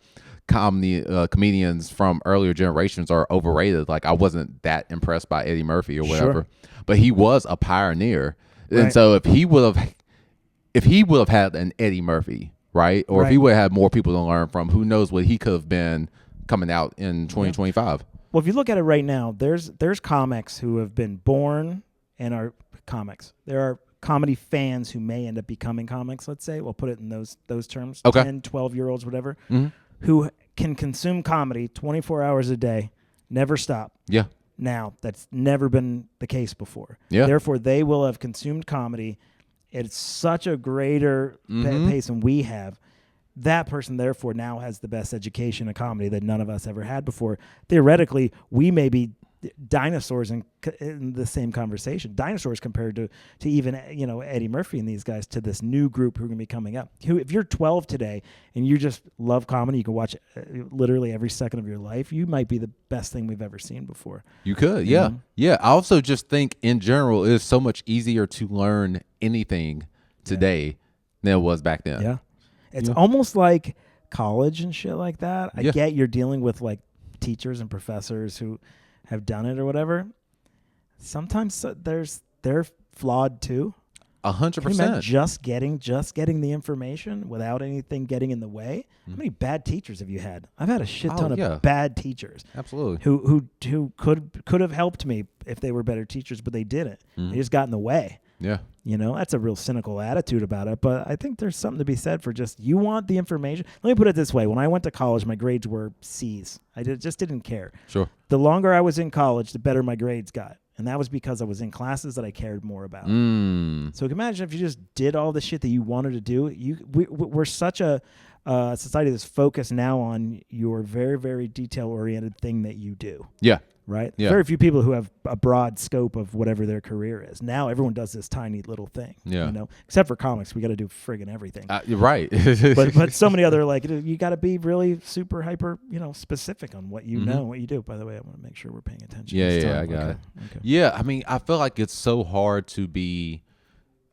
comedians from earlier generations are overrated. Like I wasn't that impressed by Eddie Murphy or whatever, but he was a pioneer. And so if he would have had an Eddie Murphy, right, or if he would have had more people to learn from, who knows what he could have been coming out in 2025. Well, if you look at it right now, there's comics who have been born and are comics. There are comedy fans who may end up becoming comics, let's say. We'll put it in those terms. 10, 12-year-olds, whatever, who can consume comedy 24 hours a day, never stop. Yeah. Now, that's never been the case before. Yeah. Therefore, they will have consumed comedy at such a greater pace than we have. That person, therefore, now has the best education in comedy that none of us ever had before. Theoretically, we may be dinosaurs in the same conversation. Dinosaurs compared to even Eddie Murphy and these guys, to this new group who are going to be coming up. Who, if you're 12 today and you just love comedy, you can watch literally every second of your life. You might be the best thing we've ever seen before. You could, yeah. I also just think in general it is so much easier to learn anything today than it was back then. Yeah, it's almost like college and shit like that. I get you're dealing with like teachers and professors who have done it or whatever. Sometimes they're flawed too. 100%. Just getting the information without anything getting in the way. How many bad teachers have you had? I've had a shit ton of bad teachers. Absolutely. Who could have helped me if they were better teachers, but they didn't. They just got in the way. Yeah. That's a real cynical attitude about it. But I think there's something to be said for just, you want the information. Let me put it this way. When I went to college, my grades were C's. Just didn't care. Sure. The longer I was in college, the better my grades got. And that was because I was in classes that I cared more about. So imagine if you just did all the shit that you wanted to do. We're such a society that's focused now on your very, very detail-oriented thing that you do. Yeah. Right? Yeah. Very few people who have a broad scope of whatever their career is. Now everyone does this tiny little thing. Yeah. Except for comics, we got to do friggin' everything. You're right. but so many other, like, you got to be really super hyper, specific on what you know and what you do. By the way, I want to make sure we're paying attention. Yeah, I got it. Okay. Yeah, I mean, I feel like it's so hard to be.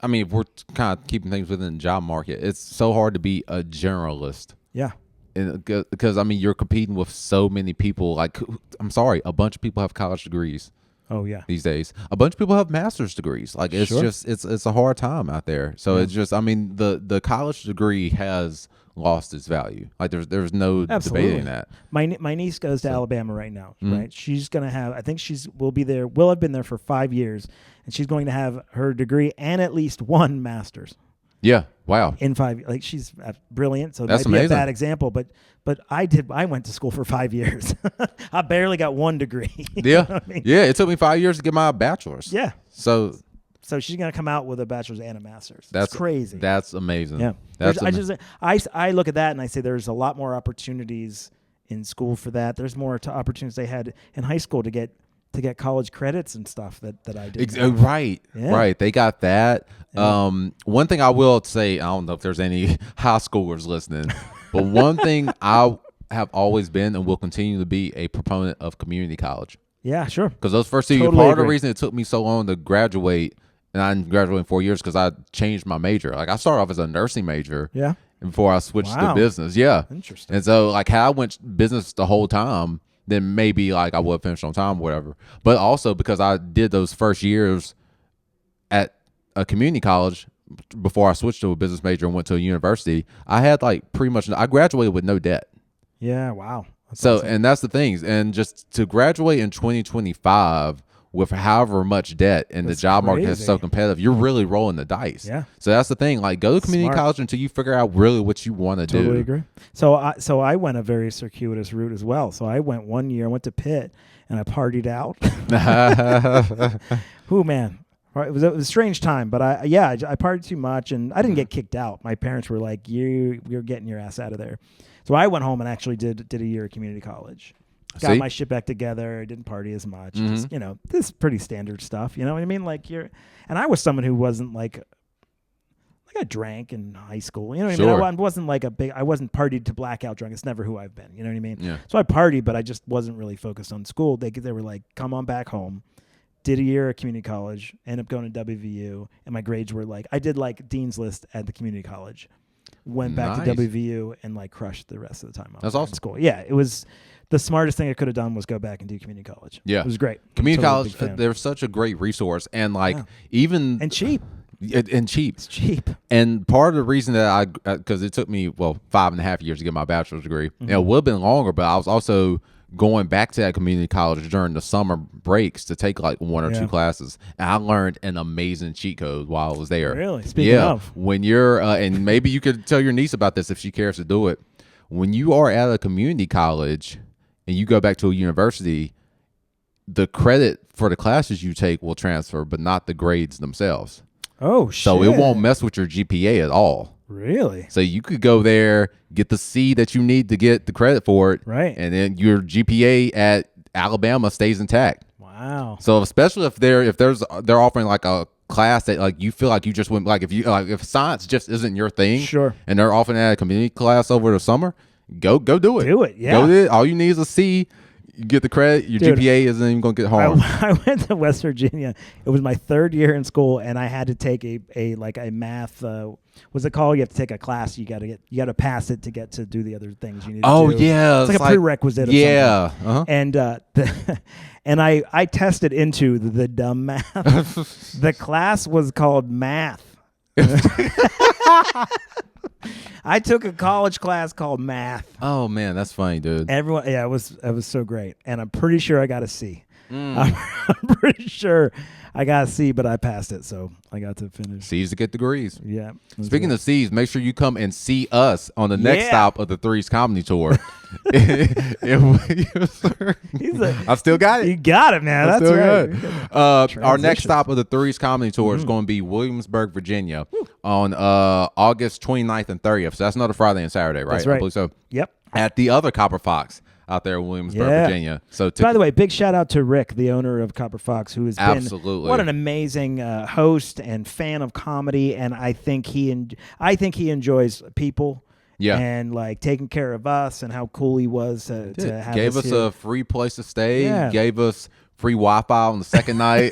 I mean, if we're kind of keeping things within the job market, it's so hard to be a generalist. Yeah. Because I mean, you're competing with so many people. Like, I'm sorry, a bunch of people have college degrees. Oh yeah. These days, a bunch of people have master's degrees. Like, it's just it's a hard time out there. So it's just, I mean, the college degree has lost its value. Like, there's no debating that. My niece goes to Alabama right now. Right, she's gonna have. I think will have been there for 5 years, and she's going to have her degree and at least one master's. Yeah. Wow. In 5, like, she's brilliant. So that's might be amazing. a bad example, but I went to school for 5 years. I barely got one degree. Yeah. I mean? Yeah. It took me 5 years to get my bachelor's. Yeah. So she's gonna come out with a bachelor's and a master's. That's crazy. That's amazing. Yeah. I look at that and I say there's a lot more opportunities in school for that. There's more opportunities they had in high school to get college credits and stuff that I did. Right. Yeah. Right. They got that. Yeah. One thing I will say, I don't know if there's any high schoolers listening, but one thing I have always been and will continue to be a proponent of community college. Yeah, sure. Because those first 2 years, part of the reason it took me so long to graduate, and I didn't graduate in 4 years, because I changed my major. Like, I started off as a nursing major. Yeah. Before I switched to business. Yeah. Interesting. And so, like, had I went business the whole time, then maybe, like, I would have finished on time or whatever. But also because I did those first years at a community college before I switched to a business major and went to a university, I had, like, pretty much, I graduated with no debt. Yeah, wow. That's awesome. And that's the thing. And just to graduate in 2025 with however much debt and the job market is so competitive, you're really rolling the dice. Yeah. So that's the thing. Like, go to community college until you figure out really what you want to do. Totally agree. So I went a very circuitous route as well. So I went 1 year, I went to Pitt, and I partied out. Ooh, man. It was a strange time, but I partied too much, and I didn't get kicked out. My parents were like, you're getting your ass out of there. So I went home and actually did a year of community college. Got my shit back together. Didn't party as much. Just, this pretty standard stuff. You know what I mean? Like, and I was someone who wasn't like I drank in high school. You know what I mean? I wasn't like I wasn't partied to blackout drunk. It's never who I've been. You know what I mean? Yeah. So I partied, but I just wasn't really focused on school. They were like, come on back home. Did a year at community college. Ended up going to WVU, and my grades were like, I did like Dean's List at the community college. Went back to WVU and like crushed the rest of the time. That's awesome. In school. Yeah, it was. The smartest thing I could have done was go back and do community college. Yeah. It was great. Community college, they're such a great resource. And like even... And cheap. And cheap. It's cheap. And part of the reason that because it took me, 5.5 years to get my bachelor's degree. Mm-hmm. It would have been longer, but I was also going back to that community college during the summer breaks to take like one or two classes. And I learned an amazing cheat code while I was there. Really? Speaking of. When you're, and maybe you could tell your niece about this if she cares to do it. When you are at a community college and you go back to a university, the credit for the classes you take will transfer, but not the grades themselves. Oh, shit. So it won't mess with your GPA at all. Really? So you could go there, get the C that you need to get the credit for it. Right. And then your GPA at Alabama stays intact. Wow. So especially if they're offering like a class that like you feel like you just went, like if science just isn't your thing. Sure. And they're offering that a community class over the summer, go do it. Do it. Yeah. Go do it. All you need is a C. You get the credit. Your GPA isn't even going to get harmed. I went to West Virginia. It was my third year in school, and I had to take a math. What's it called? You have to take a class. You got to pass it to get to do the other things you need to do. Oh yeah, it's like a prerequisite. Yeah. Uh-huh. And and I tested into the dumb math. The class was called math. I took a college class called math. Oh man, that's funny, dude. Everyone, yeah, it was so great, and I'm pretty sure I got a C. I'm pretty sure I got a C, but I passed it, so I got to finish. C's to get degrees. Yeah. Speaking of C's, make sure you come and see us on the next stop of the Threes Comedy Tour. I still got it. You got it, man. That's still right. Our next stop of the Threes Comedy Tour is going to be Williamsburg, Virginia, on August 29th and 30th. So that's another Friday and Saturday, right? That's right. I believe so. Yep. At the other Copper Fox out there in Williamsburg, Virginia. So by the way, big shout out to Rick, the owner of Copper Fox, who has been what an amazing host and fan of comedy, and I think he enjoys people. Yeah. And like taking care of us, and how cool he was to have gave us here. a free place to stay. Yeah. Gave us free Wi-Fi on the second night.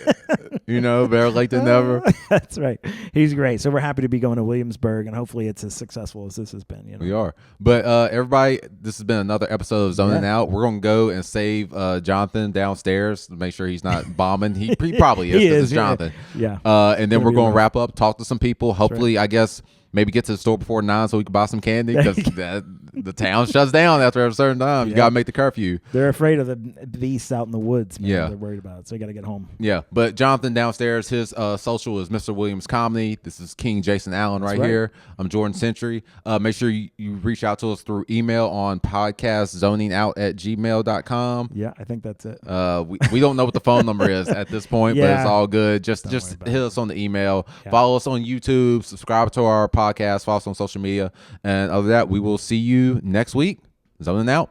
Better late than never. That's right. He's great. So we're happy to be going to Williamsburg, and hopefully it's as successful as this has been. We are. But everybody, this has been another episode of Zoning Out. We're gonna go and save Jonathan downstairs to make sure he's not bombing. He probably is. He is. It's Jonathan. Yeah. And then we're gonna wrap up, talk to some people. Hopefully, I guess. Maybe get to the store before 9 so we can buy some candy, because the town shuts down after a certain time. You got to make the curfew. They're afraid of the beasts out in the woods, man. Yeah. They're worried about it, so you got to get home. Yeah, but Jonathan downstairs, his social is Mr. Williams Comedy. This is King Jason Allen right here. I'm Jordan Century. Make sure you reach out to us through email on podcastzoningout@gmail.com. Yeah, I think that's it. We don't know what the phone number is at this point, but it's all good. Just hit us on the email. Yeah. Follow us on YouTube. Subscribe to our podcast. Follow us on social media. And other than that, we will see you next week. Zoning out.